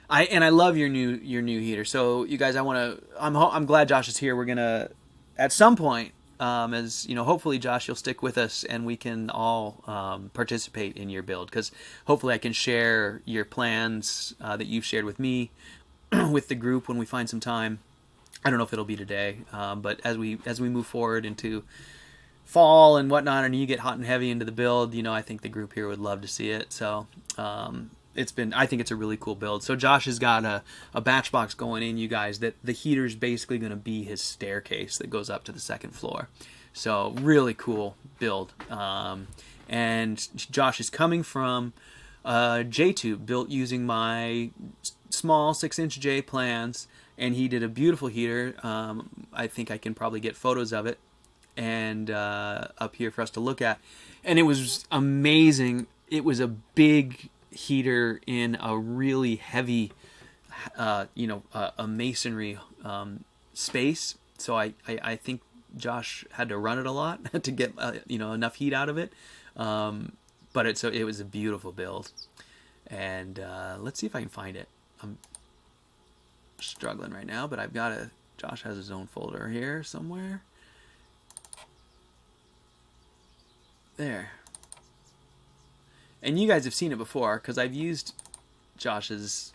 [SPEAKER 1] I love your new heater. So you guys, I'm glad Josh is here. We're gonna at some point, as you know, hopefully Josh, you'll stick with us and we can all participate in your build, because hopefully I can share your plans that you've shared with me with the group when we find some time. I don't know if it'll be today, but as we move forward into fall and whatnot, and you get hot and heavy into the build, I think the group here would love to see it. So I think it's a really cool build. So Josh has got a batch box going in, you guys, that the heater's basically going to be his staircase that goes up to the second floor. So really cool build. And Josh is coming from a J-tube built using my small 6-inch J plans, and he did a beautiful heater. I think I can probably get photos of it and up here for us to look at. And it was amazing. It was a big heater in a really heavy, a masonry space. So I think Josh had to run it a lot to get enough heat out of it. But it was a beautiful build, and let's see if I can find it. I'm struggling right now, but I've got a. Josh has his own folder here somewhere. There. And you guys have seen it before, because I've used Josh's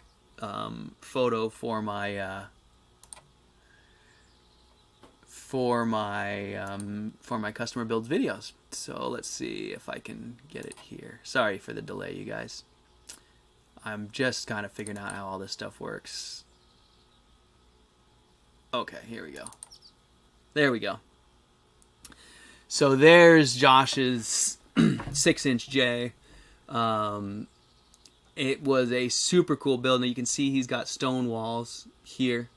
[SPEAKER 1] photo for my customer builds videos. So let's see if I can get it here. Sorry for the delay, you guys. I'm just kind of figuring out how all this stuff works. Okay, here we go. There we go. So there's Josh's 6-inch J. It was a super cool build. Now you can see he's got stone walls here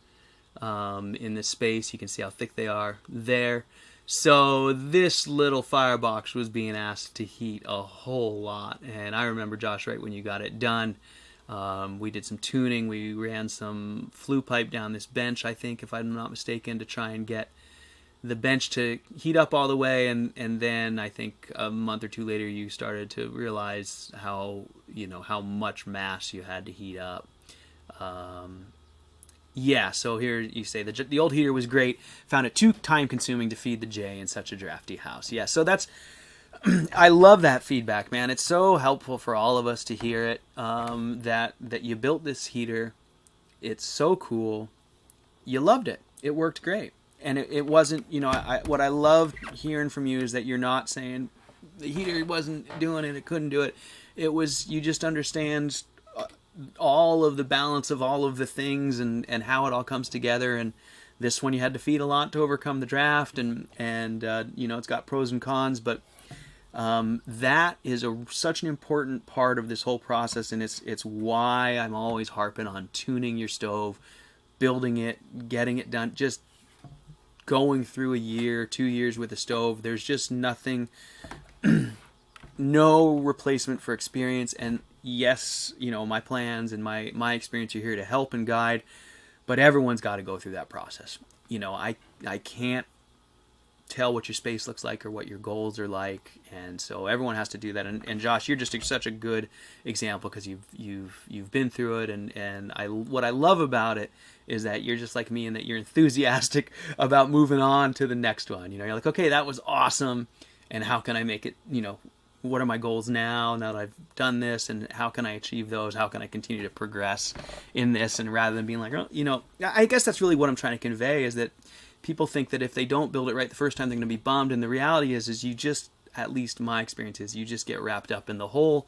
[SPEAKER 1] in this space. You can see how thick they are there. So this little firebox was being asked to heat a whole lot. And I remember, Josh, right when you got it done, we did some tuning. We ran some flue pipe down this bench, I think, if I'm not mistaken, to try and get the bench to heat up all the way. And then I think a month or two later you started to realize how much mass you had to heat up. Yeah, so here you say the old heater was great. Found it too time consuming to feed the J in such a drafty house. Yeah, so that's I love that feedback, man. It's so helpful for all of us to hear it. That you built this heater. It's so cool. You loved it. It worked great. And it wasn't, what I love hearing from you is that you're not saying the heater wasn't doing it, it couldn't do it. It was, you just understand all of the balance of all of the things and how it all comes together. And this one you had to feed a lot to overcome the draft, and it's got pros and cons, but that is such an important part of this whole process, and it's why I'm always harping on tuning your stove, building it, getting it done, just going through a year, 2 years with a stove. There's just nothing, no replacement for experience. And yes, my plans and my experience are here to help and guide, but everyone's got to go through that process. I can't tell what your space looks like or what your goals are like, and so everyone has to do that. And Josh, you're just such a good example, because you've been through it, and what I love about it is that you're just like me, in that you're enthusiastic about moving on to the next one. You're like, okay, that was awesome, and how can I make it, what are my goals now that I've done this, and how can I achieve those? How can I continue to progress in this? And rather than being like, I guess that's really what I'm trying to convey, is that people think that if they don't build it right the first time, they're going to be bummed. And the reality is you just, at least my experience is, you just get wrapped up in the whole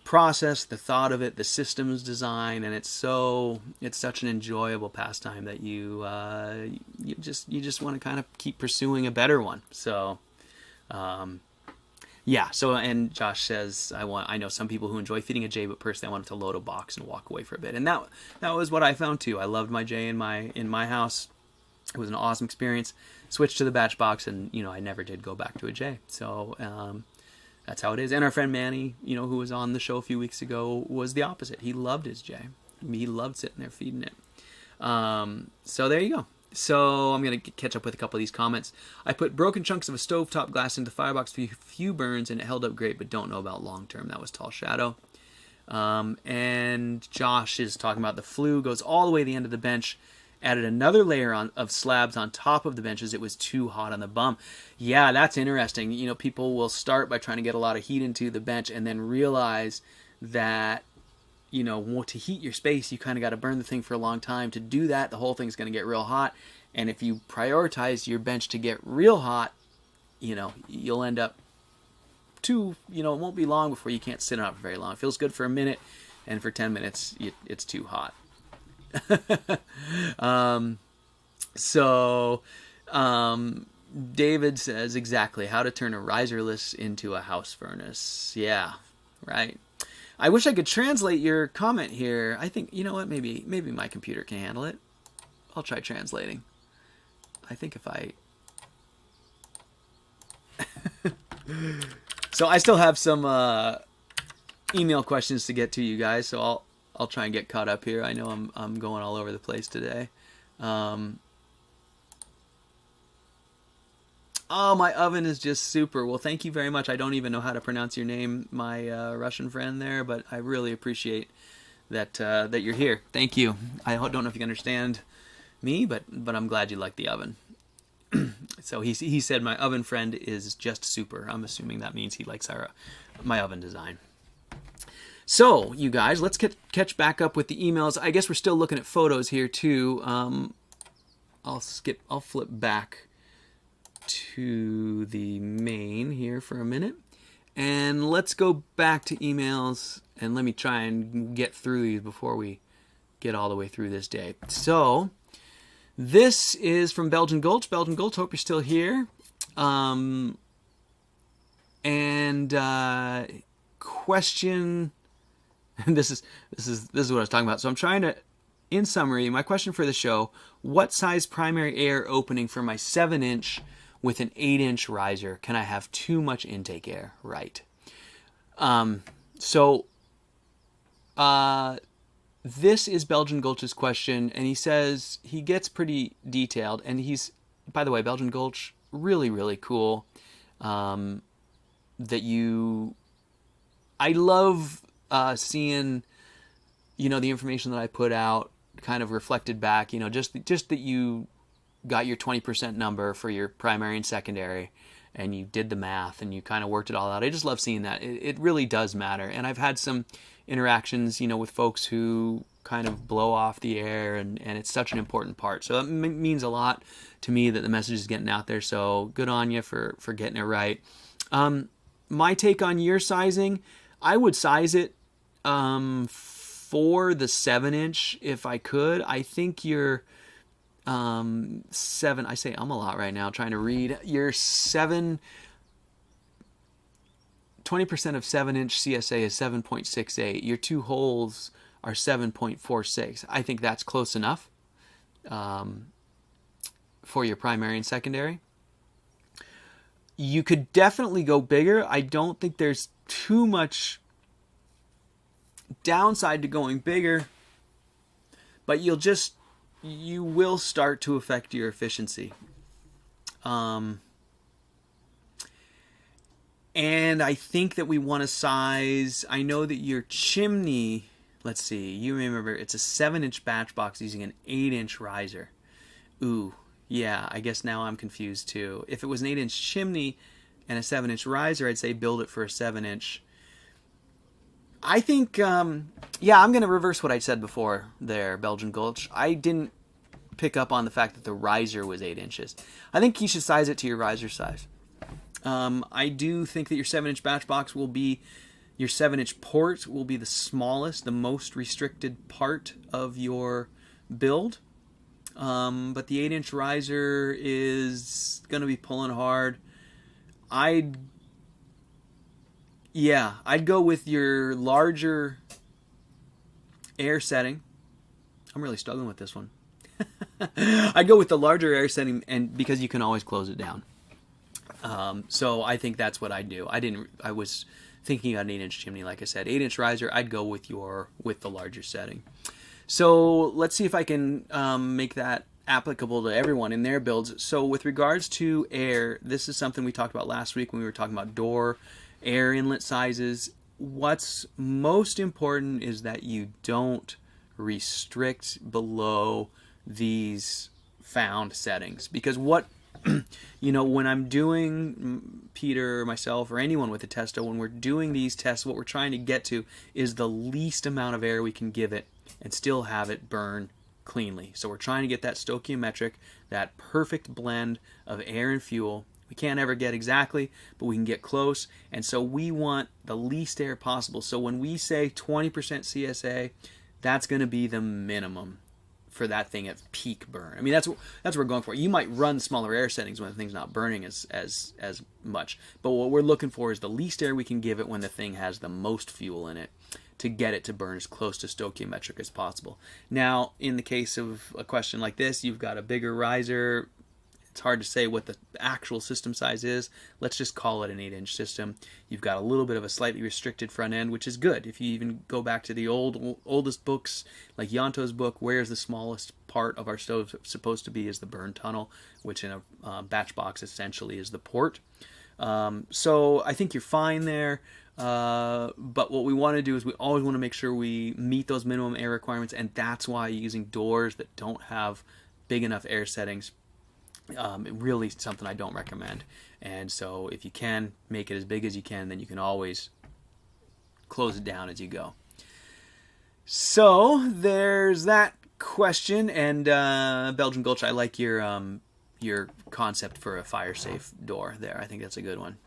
[SPEAKER 1] process, the thought of it, the systems design, and it's such an enjoyable pastime that you just want to kind of keep pursuing a better one. So, yeah. So, and Josh says, I know some people who enjoy feeding a J, but personally I want them to load a box and walk away for a bit. And that was what I found too. I loved my J in my house. It was an awesome experience. Switched to the batch box, and I never did go back to a J. So that's how it is. And our friend Manny, who was on the show a few weeks ago, was the opposite. He loved his J. He loved sitting there feeding it. So there you go. So I'm going to catch up with a couple of these comments. I put broken chunks of a stovetop glass into the firebox for a few burns, and it held up great, but don't know about long term. That was Tall Shadow. And Josh is talking about the flue goes all the way to the end of the bench. Added another layer of slabs on top of the benches. It was too hot on the bum. Yeah, that's interesting. People will start by trying to get a lot of heat into the bench and then realize that, to heat your space, you kind of got to burn the thing for a long time. To do that, the whole thing's going to get real hot. And if you prioritize your bench to get real hot, you'll end up it won't be long before you can't sit on it for very long. It feels good for a minute, and for 10 minutes, it's too hot. David says exactly how to turn a riserless into a house furnace. Yeah, right. I wish I could translate your comment here. I think, maybe my computer can handle it. I'll try translating. I think if I... So I still have some email questions to get to you guys, so I'll try and get caught up here. I know I'm going all over the place today. Oh, my oven is just super. Well, thank you very much. I don't even know how to pronounce your name, my Russian friend there, but I really appreciate that you're here. Thank you. I don't know if you can understand me, but I'm glad you like the oven. So he said my oven friend is just super. I'm assuming that means he likes my oven design. So, you guys, let's catch back up with the emails. I guess we're still looking at photos here, too. I'll flip back to the main here for a minute. And let's go back to emails, and let me try and get through these before we get all the way through this day. So, this is from Belgian Gulch. Belgian Gulch, hope you're still here. Question... This is what I was talking about. So I'm trying to, in summary, my question for the show: what size primary air opening for my 7-inch with an 8-inch riser? Can I have too much intake air? Right. This is Belgian Gulch's question, and he says he gets pretty detailed. And by the way, Belgian Gulch, really, really cool. I love seeing, the information that I put out kind of reflected back, just that you got your 20% number for your primary and secondary, and you did the math and you kind of worked it all out. I just love seeing that. It really does matter. And I've had some interactions, with folks who kind of blow off the air, and it's such an important part. So it means a lot to me that the message is getting out there. So good on you for getting it right. My take on your sizing, I would size it for the 7-inch if I could. I think your 7, I say a lot right now trying to read, your 20% of 7-inch CSA is 7.68. Your 2 holes are 7.46. I think that's close enough for your primary and secondary. You could definitely go bigger. I don't think there's too much downside to going bigger, but you will start to affect your efficiency. And I think that we want to size, I know that your chimney, let's see, you remember it's a 7-inch batch box using an 8-inch riser. Ooh, yeah, I guess now I'm confused too. If it was an 8-inch chimney and a 7-inch riser, I'd say build it for a 7-inch. I think, I'm going to reverse what I said before there, Belgian Gulch. I didn't pick up on the fact that the riser was 8 inches. I think you should size it to your riser size. I do think that your 7-inch batch box will be, your 7-inch port will be the smallest, the most restricted part of your build. But the 8-inch riser is going to be pulling hard. I'd go with your larger air setting. I'm really struggling with this one. I'd go with the larger air setting, and because you can always close it down. So I think that's what I'd do. I was thinking about an 8-inch chimney, like I said. 8-inch riser, I'd go with the larger setting. So let's see if I can make that applicable to everyone in their builds. So with regards to air, this is something we talked about last week when we were talking about door air inlet sizes. What's most important is that you don't restrict below these found settings, because what when I'm doing, Peter, myself, or anyone with a testo, when we're doing these tests, what we're trying to get to is the least amount of air we can give it and still have it burn cleanly. So we're trying to get that stoichiometric, that perfect blend of air and fuel. We can't ever get exactly, but we can get close. And so we want the least air possible. So when we say 20% CSA, that's going to be the minimum for that thing at peak burn. I mean, that's what we're going for. You might run smaller air settings when the thing's not burning as much, but what we're looking for is the least air we can give it when the thing has the most fuel in it, to get it to burn as close to stoichiometric as possible. Now, in the case of a question like this, you've got a bigger riser. It's hard to say what the actual system size is. Let's just call it an 8-inch system. You've got a little bit of a slightly restricted front end, which is good. If you even go back to the oldest books, like Yanto's book, where's the smallest part of our stove supposed to be is the burn tunnel, which in a batch box essentially is the port. So I think you're fine there. But what we want to do is we always want to make sure we meet those minimum air requirements, and that's why using doors that don't have big enough air settings really something I don't recommend. And so if you can make it as big as you can, then you can always close it down as you go. So there's that question. And Belgian Gulch, I like your concept for a fire safe door there. I think that's a good one.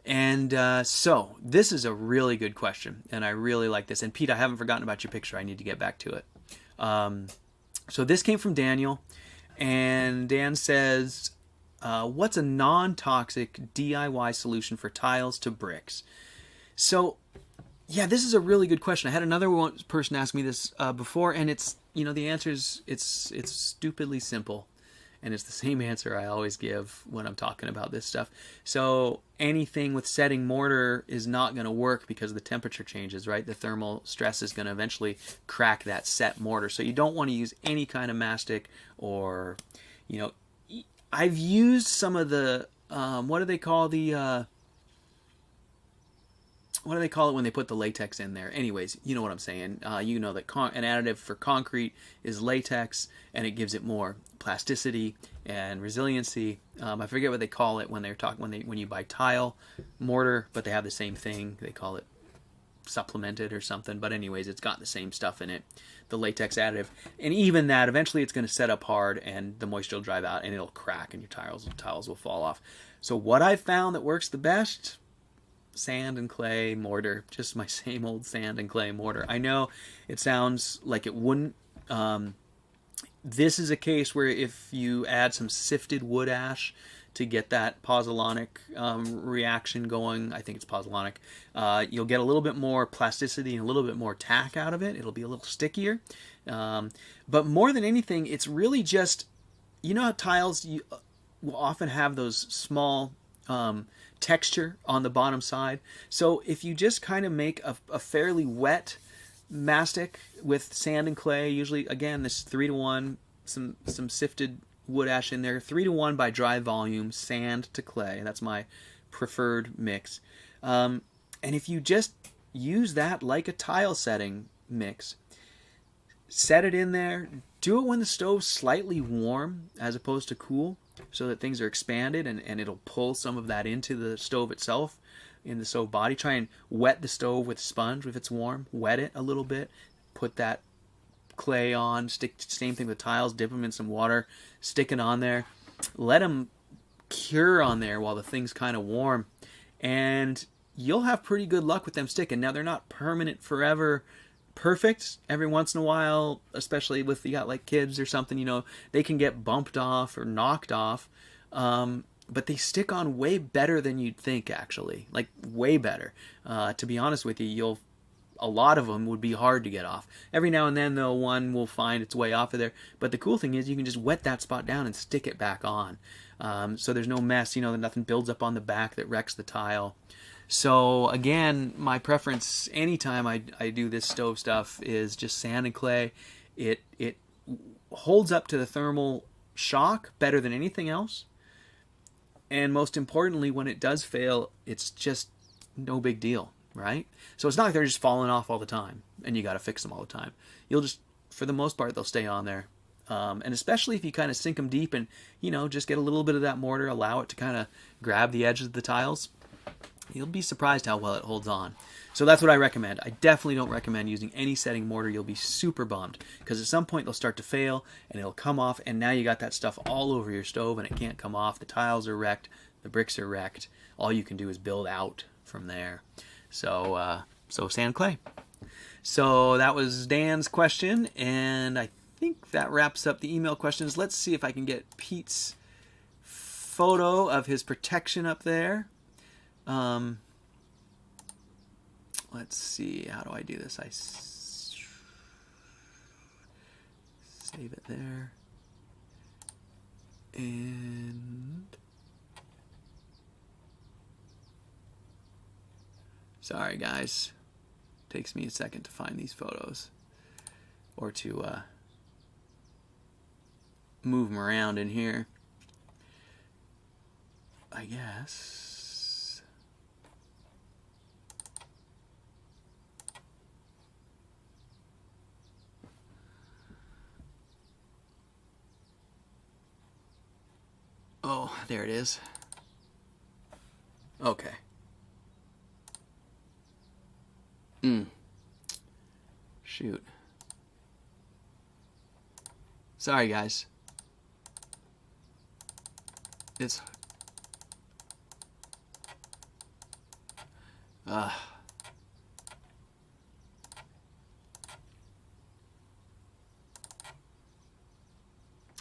[SPEAKER 1] And so this is a really good question, and I really like this. And Pete, I haven't forgotten about your picture. I need to get back to it. So this came from Daniel. And Dan says, what's a non-toxic DIY solution for tiles to bricks? So, yeah, this is a really good question. I had another person ask me this before, and it's, the answer is it's stupidly simple. And it's the same answer I always give when I'm talking about this stuff. So anything with setting mortar is not going to work because the temperature changes, right? The thermal stress is going to eventually crack that set mortar. So you don't want to use any kind of mastic or, I've used some of the, what do they call it when they put the latex in there? Anyways, you know what I'm saying. That an additive for concrete is latex, and it gives it more plasticity and resiliency. I forget what they call it when when you buy tile mortar, but they have the same thing. They call it supplemented or something. But anyways, it's got the same stuff in it, the latex additive. And even that, eventually it's going to set up hard, and the moisture will dry out, and it'll crack, and your tiles will fall off. So what I've found that works the best: sand and clay mortar, just my same old sand and clay mortar. I know it sounds like it wouldn't. This is a case where if you add some sifted wood ash to get that pozzolanic reaction going, I think it's pozzolanic, you'll get a little bit more plasticity and a little bit more tack out of it. It'll be a little stickier. But more than anything, it's really just, how tiles will often have those small texture on the bottom side. So if you just kind of make a fairly wet mastic with sand and clay, usually again this 3-to-1, some sifted wood ash in there, 3-to-1 by dry volume, sand to clay. That's my preferred mix. And if you just use that like a tile setting mix, set it in there, do it when the stove's slightly warm as opposed to cool, so that things are expanded and it'll pull some of that into the stove itself, in the stove body. Try and wet the stove with sponge if it's warm. Wet it a little bit. Put that clay on. Same thing with tiles. Dip them in some water. Stick it on there. Let them cure on there while the thing's kind of warm. And you'll have pretty good luck with them sticking. Now, they're not permanent forever perfect. Every once in a while, especially if you got like kids or something, they can get bumped off or knocked off. But they stick on way better than you'd think, actually. Like, way better. To be honest with you, a lot of them would be hard to get off. Every now and then, though, one will find its way off of there. But the cool thing is you can just wet that spot down and stick it back on. So there's no mess, that nothing builds up on the back that wrecks the tile. So again, my preference anytime I do this stove stuff is just sand and clay. It holds up to the thermal shock better than anything else. And most importantly, when it does fail, it's just no big deal, right? So it's not like they're just falling off all the time and you got to fix them all the time. You'll just, for the most part, they'll stay on there. And especially if you kind of sink them deep and, just get a little bit of that mortar, allow it to kind of grab the edges of the tiles, you'll be surprised how well it holds on. So that's what I recommend. I definitely don't recommend using any setting mortar. You'll be super bummed because at some point they'll start to fail and it'll come off, and now you got that stuff all over your stove and it can't come off. The tiles are wrecked. The bricks are wrecked. All you can do is build out from there. So sand clay. So that was Dan's question, and I think that wraps up the email questions. Let's see if I can get Pete's photo of his protection up there. Let's see, how do I do this? I save it there. And sorry guys, takes me a second to find these photos or to move them around in here, I guess. Oh, there it is. Okay. Shoot. Sorry, guys. It's...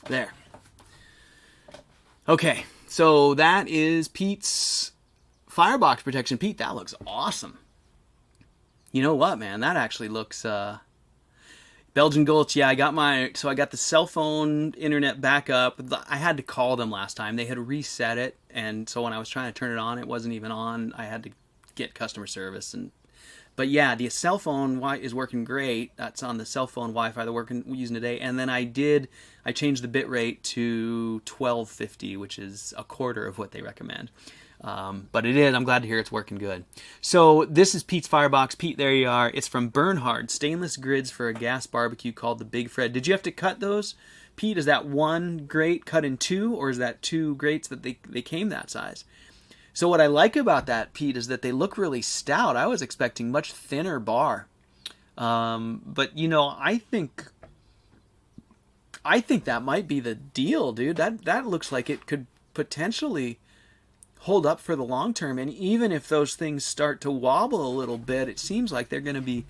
[SPEAKER 1] There. Okay, so that is Pete's firebox protection. Pete, that looks awesome. You know what, man? That actually looks... Belgian Gulch, yeah, I got the cell phone internet backup. I had to call them last time. They had reset it, and so when I was trying to turn it on, it wasn't even on. I had to get customer service. But yeah, the cell phone is working great. That's on the cell phone Wi-Fi that we're using today. And then I changed the bit rate to 1250, which is a quarter of what they recommend. But it is. I'm glad to hear it's working good. So this is Pete's Firebox. Pete, there you are. It's from Bernhard. Stainless grids for a gas barbecue called the Big Fred. Did you have to cut those, Pete? Is that one grate cut in two, or is that two grates that they came that size? So what I like about that, Pete, is that they look really stout. I was expecting much thinner bar. But, I think that might be the deal, dude. That looks like it could potentially hold up for the long term. And even if those things start to wobble a little bit, it seems like they're going to be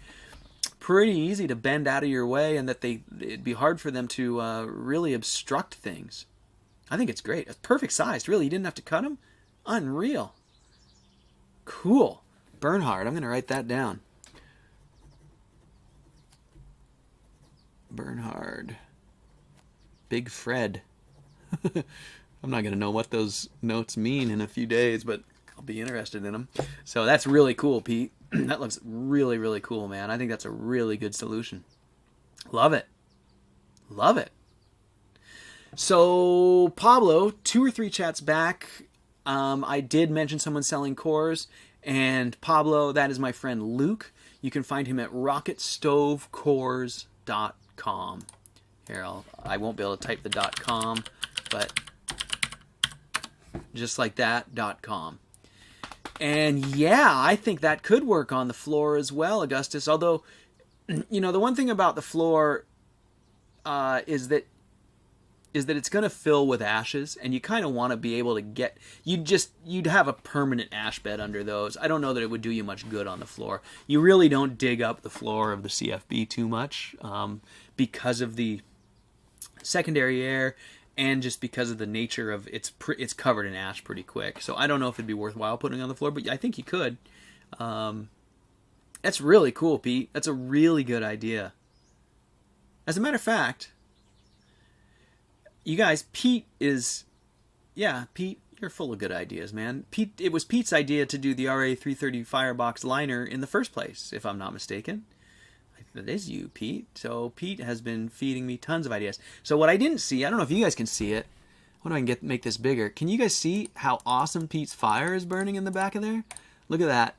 [SPEAKER 1] pretty easy to bend out of your way, and that it'd be hard for them to really obstruct things. I think it's great. It's perfect sized, really. You didn't have to cut them. Unreal. Cool. Bernhard. I'm going to write that down. Bernhard. Big Fred. I'm not going to know what those notes mean in a few days, but I'll be interested in them. So that's really cool, Pete. That looks really, really cool, man. I think that's a really good solution. Love it. Love it. So, Pablo, 2 or 3 chats back, I did mention someone selling cores, and Pablo, that is my friend Luke. You can find him at rocketstovecores.com. Here, I won't be able to type the .com, but just like that, .com. And yeah, I think that could work on the floor as well, Augustus. Although, the one thing about the floor is that it's going to fill with ashes, and you kind of want to be able to you'd have a permanent ash bed under those. I don't know that it would do you much good on the floor. You really don't dig up the floor of the CFB too much because of the secondary air, and just because of the nature of it's covered in ash pretty quick. So I don't know if it'd be worthwhile putting it on the floor, but I think you could. And That's really cool, Pete. That's a really good idea. As a matter of fact, you guys, Pete, you're full of good ideas, man. It was Pete's idea to do the RA330 Firebox liner in the first place, if I'm not mistaken. That is you, Pete. So Pete has been feeding me tons of ideas. So what I didn't see, I don't know if you guys can see it. What do I can make this bigger? Can you guys see how awesome Pete's fire is burning in the back of there? Look at that.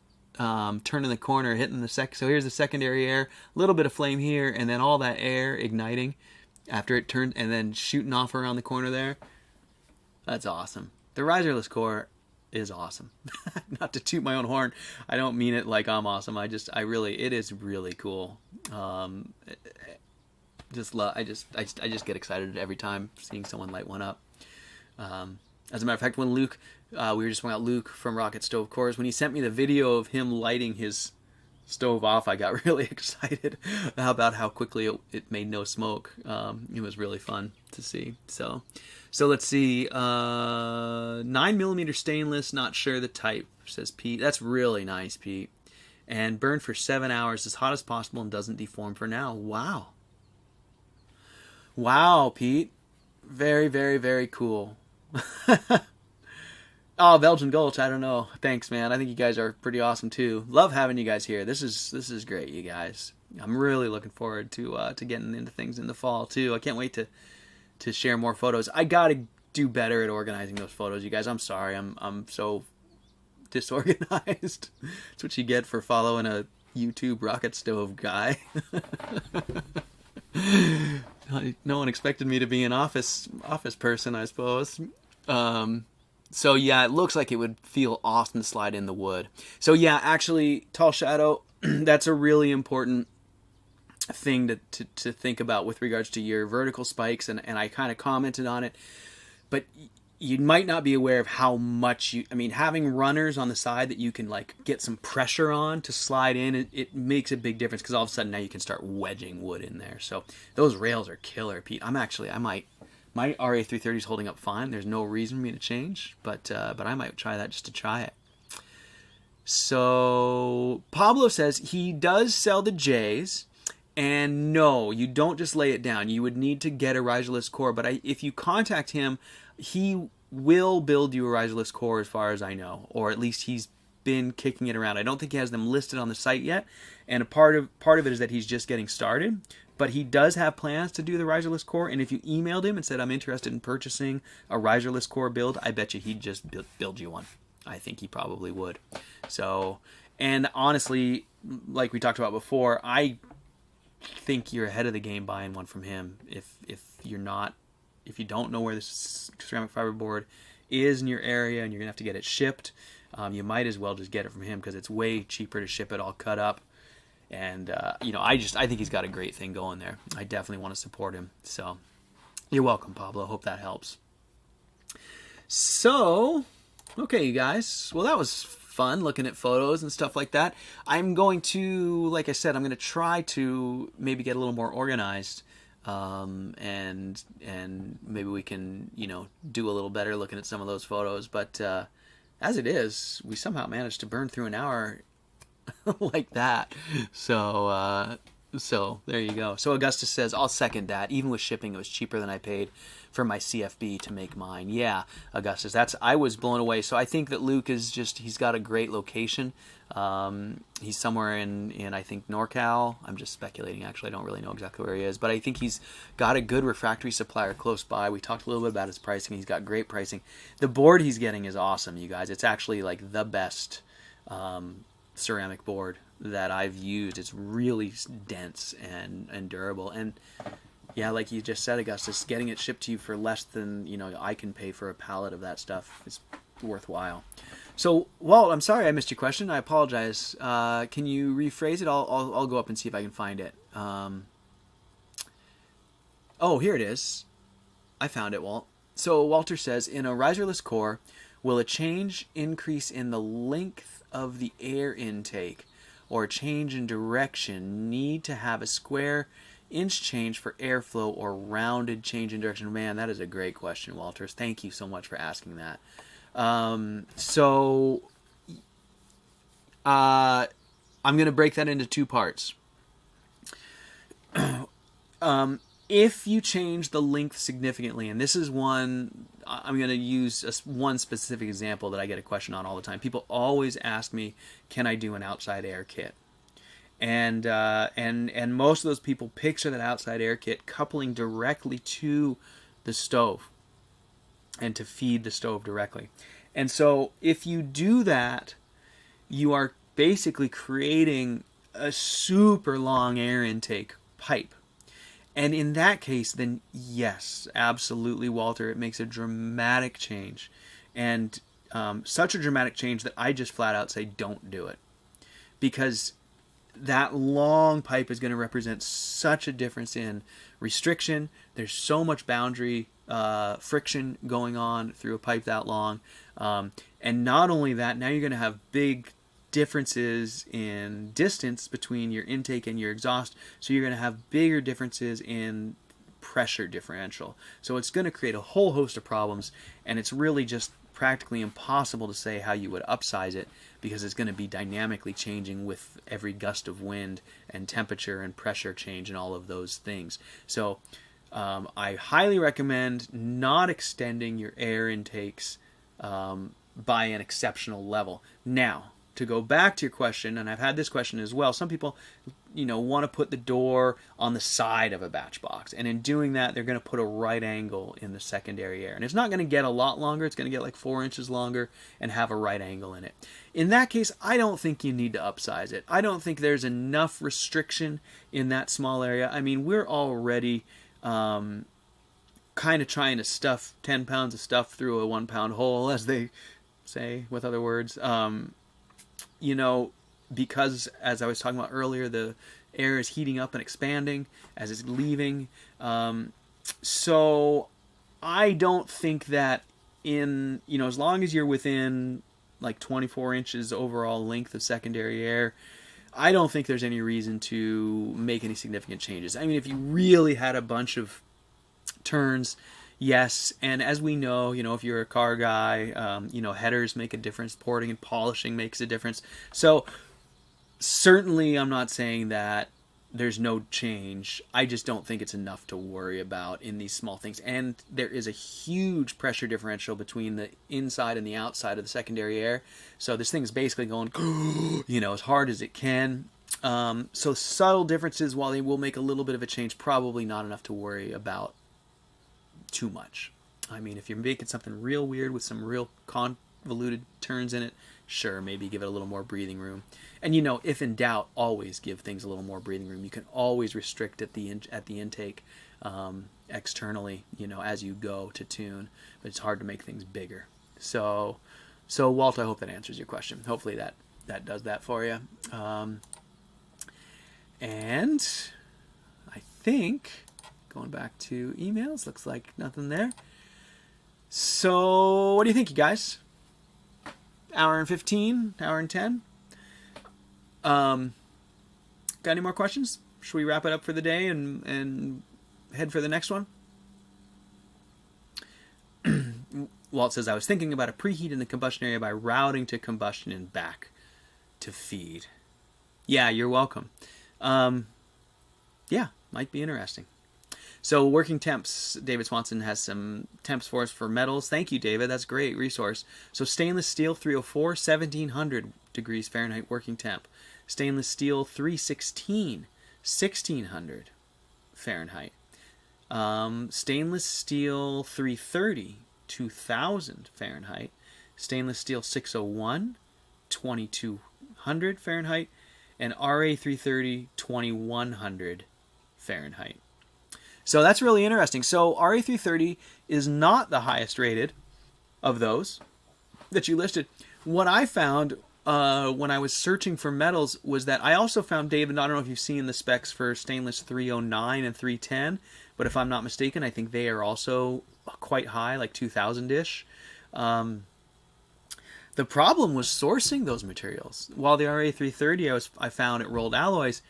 [SPEAKER 1] Turning the corner, hitting the so here's the secondary air, a little bit of flame here, and then all that air igniting after it turned, and then shooting off around the corner there. That's awesome. The riserless core is awesome. Not to toot my own horn, I don't mean it like I'm awesome. It is really cool. I just get excited every time seeing someone light one up. As a matter of fact, when Luke, we were just talking about Luke from Rocket Stove Cores, when he sent me the video of him lighting his stove off, I got really excited about how quickly it made no smoke. It was really fun to see. So let's see. 9mm stainless, not sure the type, says Pete. That's really nice, Pete. And burned for 7 hours, as hot as possible, and doesn't deform for now. Wow. Wow, Pete. Very, very, very cool. Oh, Belgian Gulch, I don't know. Thanks, man. I think you guys are pretty awesome too. Love having you guys here. This is great, you guys. I'm really looking forward to getting into things in the fall too. I can't wait to share more photos. I gotta do better at organizing those photos, you guys. I'm sorry. I'm so disorganized. That's what you get for following a YouTube rocket stove guy. No one expected me to be an office person, I suppose. So yeah, it looks like it would feel awesome to slide in the wood. So yeah, actually, Tall Shadow, that's a really important thing to think about with regards to your vertical spikes, and I kind of commented on it, but you might not be aware of how much having runners on the side that you can like get some pressure on to slide in, it makes a big difference, because all of a sudden now you can start wedging wood in there. So those rails are killer, Pete. My RA330 is holding up fine. There's no reason for me to change, but I might try that just to try it. So Pablo says he does sell the J's, and no, you don't just lay it down. You would need to get a riserless core, but if you contact him, he will build you a riserless core, as far as I know, or at least he's been kicking it around. I don't think he has them listed on the site yet, and a part of it is that he's just getting started. But he does have plans to do the riserless core, and if you emailed him and said, I'm interested in purchasing a riserless core build, I bet you he'd just build you one. I think he probably would. So, and honestly, like we talked about before, I think you're ahead of the game buying one from him. If you don't know where this ceramic fiber board is in your area and you're going to have to get it shipped, you might as well just get it from him, because it's way cheaper to ship it all cut up. And, I think he's got a great thing going there. I definitely want to support him. So, you're welcome, Pablo. Hope that helps. So, okay, you guys. Well, that was fun looking at photos and stuff like that. I'm going to, like I said, I'm going to try to maybe get a little more organized. And maybe we can, do a little better looking at some of those photos. But as it is, we somehow managed to burn through an hour like that. So there you go. So Augustus says, I'll second that. Even with shipping, it was cheaper than I paid for my CFB to make mine. Yeah, Augustus, I was blown away. So I think that Luke he's got a great location. He's somewhere in I think NorCal. I'm just speculating, actually. I don't really know exactly where he is, but I think he's got a good refractory supplier close by. We talked a little bit about his pricing. He's got great pricing. The board he's getting is awesome, you guys. It's actually like the best ceramic board that I've used. It's really dense and durable, and yeah, like you just said, Augustus, getting it shipped to you for less than I can pay for a pallet of that stuff is worthwhile. So, Walt, I'm sorry I missed your question. I apologize. Can you rephrase it? I'll go up and see if I can find it. Oh, here it is. I found it, Walt. So Walter says, in a riserless core, will a change increase in the length of the air intake or a change in direction need to have a square inch change for airflow or rounded change in direction? Man, that is a great question, Walters. Thank you so much for asking that. I I'm going to break that into two parts. If you change the length significantly, and this is one, I'm going to use one specific example that I get a question on all the time. People always ask me, can I do an outside air kit? And most of those people picture that outside air kit coupling directly to the stove and to feed the stove directly. And so if you do that, you are basically creating a super long air intake pipe. And in that case, then yes, absolutely, Walter, it makes a dramatic change. And such a dramatic change that I just flat out say don't do it. Because that long pipe is going to represent such a difference in restriction. There's so much boundary friction going on through a pipe that long. And not only that, now you're going to have big differences in distance between your intake and your exhaust, so you're going to have bigger differences in pressure differential. So it's going to create a whole host of problems, and it's really just practically impossible to say how you would upsize it, because it's going to be dynamically changing with every gust of wind and temperature and pressure change and all of those things. So I highly recommend not extending your air intakes by an exceptional level. Now, to go back to your question, and I've had this question as well, some people, want to put the door on the side of a batch box, and in doing that, they're going to put a right angle in the secondary air, and it's not going to get a lot longer. It's going to get like 4 inches longer and have a right angle in it. In that case, I don't think you need to upsize it. I don't think there's enough restriction in that small area. I mean, we're already kind of trying to stuff 10 pounds of stuff through a 1 pound hole, as they say, with other words. Because as I was talking about earlier, the air is heating up and expanding as it's leaving. So I don't think that as long as you're within like 24 inches overall length of secondary air, I don't think there's any reason to make any significant changes. I mean, if you really had a bunch of turns, yes, and as we know, if you're a car guy, headers make a difference. Porting and polishing makes a difference. So certainly I'm not saying that there's no change. I just don't think it's enough to worry about in these small things. And there is a huge pressure differential between the inside and the outside of the secondary air. So this thing is basically going, as hard as it can. So subtle differences, while they will make a little bit of a change, probably not enough to worry about too much. I mean, if you're making something real weird with some real convoluted turns in it, sure, maybe give it a little more breathing room. And if in doubt, always give things a little more breathing room. You can always restrict at the intake externally, as you go to tune, but it's hard to make things bigger. So Walt, I hope that answers your question. Hopefully that does that for you. And I think, going back to emails, looks like nothing there. So what do you think, you guys? Hour and 15, hour and 10. Got any more questions? Should we wrap it up for the day and head for the next one? Walt says, I was thinking about a preheat in the combustion area by routing to combustion and back to feed. Yeah, you're welcome. Yeah, might be interesting. So working temps, David Swanson has some temps for us for metals. Thank you, David. That's a great resource. So stainless steel 304, 1700 degrees Fahrenheit working temp. Stainless steel 316, 1600 Fahrenheit. Stainless steel 330, 2000 Fahrenheit. Stainless steel 601, 2200 Fahrenheit. And RA 330, 2100 Fahrenheit. So that's really interesting. So RA330 is not the highest rated of those that you listed. What I found when I was searching for metals was that I also found, David, I don't know if you've seen the specs for stainless 309 and 310, but if I'm not mistaken, I think they are also quite high, like 2000-ish. The problem was sourcing those materials. While the RA330 I found at Rolled Alloys,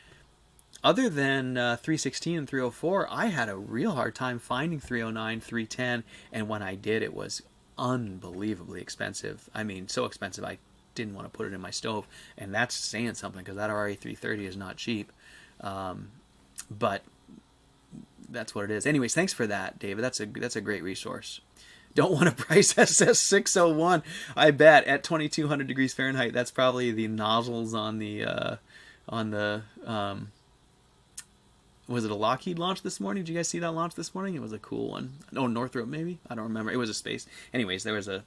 [SPEAKER 1] other than 316 and 304, I had a real hard time finding 309, 310, and when I did, it was unbelievably expensive. I mean, so expensive I didn't want to put it in my stove, and that's saying something because that RA330 is not cheap. But that's what it is. Anyways, thanks for that, David. That's a great resource. Don't want to price SS601. I bet at 2200 degrees Fahrenheit, that's probably the nozzles on the was it a Lockheed launch this morning? Did you guys see that launch this morning? It was a cool one. Oh, Northrop maybe? I don't remember. It was a space. Anyways, there was a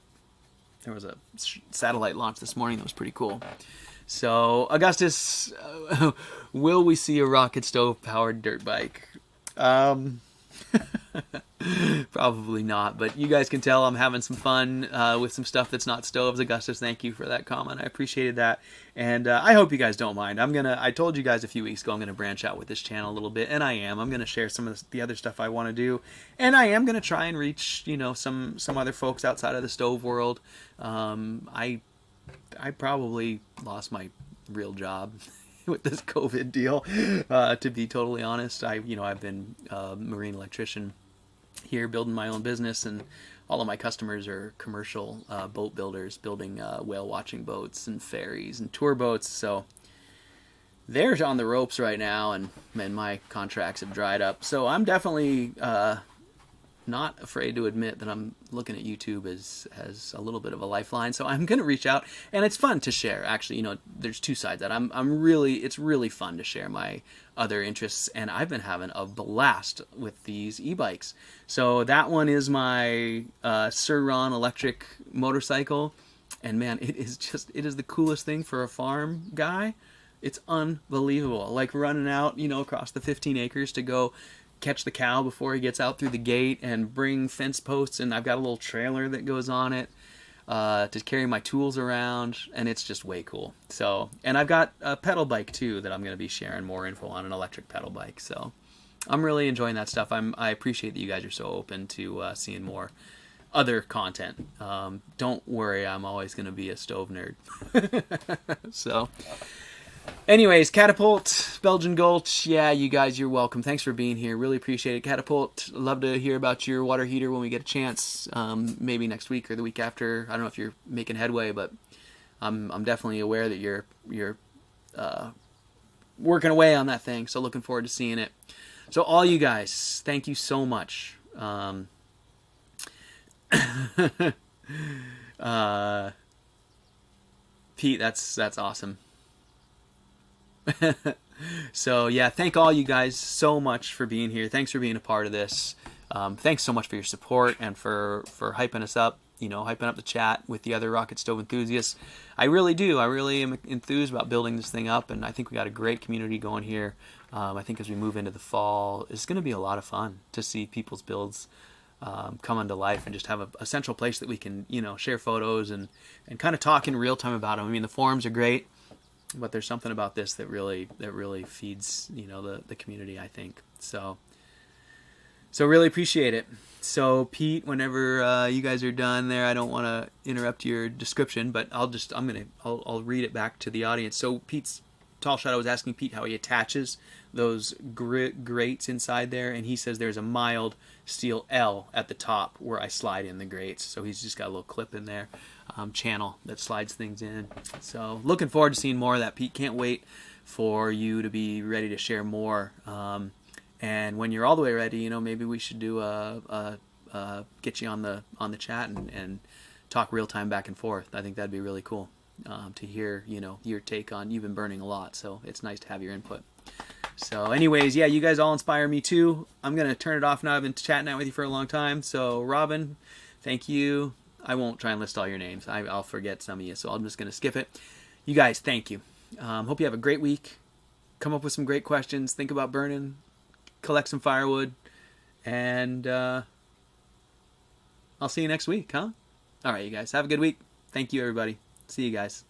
[SPEAKER 1] satellite launch this morning that was pretty cool. So, Augustus, will we see a rocket stove powered dirt bike? Probably not, but you guys can tell I'm having some fun with some stuff that's not stoves. Augustus, thank you for that comment. I appreciated that, and I hope you guys don't mind. I told you guys a few weeks ago I'm gonna branch out with this channel a little bit, and I'm gonna share some of the other stuff I want to do, and I am gonna try and reach some other folks outside of the stove world. I probably lost my real job with this COVID deal, to be totally honest. I've been a marine electrician here, building my own business, and all of my customers are commercial boat builders, building whale watching boats and ferries and tour boats. So they're on the ropes right now, and my contracts have dried up. So I'm definitely not afraid to admit that I'm looking at YouTube as a little bit of a lifeline. So I'm going to reach out, and it's fun to share. Actually, there's two sides that it's really fun to share my other interests, and I've been having a blast with these e-bikes. So that one is my Sur-Ron electric motorcycle, and man, it is the coolest thing for a farm guy. It's unbelievable. Like running out, across the 15 acres to go catch the cow before he gets out through the gate, and bring fence posts, and I've got a little trailer that goes on it to carry my tools around, and it's just way cool. So, and I've got a pedal bike too that I'm going to be sharing more info on, an electric pedal bike. So I'm really enjoying that stuff. I appreciate that you guys are so open to seeing more other content. Don't worry, I'm always going to be a stove nerd. So anyways, Catapult, Belgian Gulch, yeah, you guys, you're welcome. Thanks for being here. Really appreciate it. Catapult, love to hear about your water heater when we get a chance. Maybe next week or the week after. I don't know if you're making headway, but I'm definitely aware that you're working away on that thing. So looking forward to seeing it. So all you guys, thank you so much. Pete, that's awesome. So yeah, thank all you guys so much for being here. Thanks for being a part of this. Thanks so much for your support and for hyping us up, hyping up the chat with the other rocket stove enthusiasts. I really do. I really am enthused about building this thing up, and I think we got a great community going here. I think as we move into the fall, it's going to be a lot of fun to see people's builds come into life, and just have a central place that we can, share photos and kind of talk in real time about them. I mean, the forums are great, but there's something about this that really feeds the community, I think. So really appreciate it. So Pete, whenever you guys are done there, I don't want to interrupt your description, but I'll read it back to the audience. So Pete's Tall Shadow was asking Pete how he attaches those grates inside there, and he says there's a mild steel L at the top where I slide in the grates. So he's just got a little clip in there, channel that slides things in. So looking forward to seeing more of that, Pete. Can't wait for you to be ready to share more. And when you're all the way ready, maybe we should do get you on the chat and talk real time back and forth. I think that'd be really cool to hear your take on. You've been burning a lot, so it's nice to have your input. So anyways, yeah, you guys all inspire me too. I'm gonna turn it off now. I've been chatting out with you for a long time. So Robin, thank you. I won't try and list all your names. I'll forget some of you, so I'm just gonna skip it. You guys, thank you. Hope you have a great week. Come up with some great questions. Think about burning. Collect some firewood, and I'll see you next week, huh? All right, you guys, have a good week. Thank you, everybody. See you guys.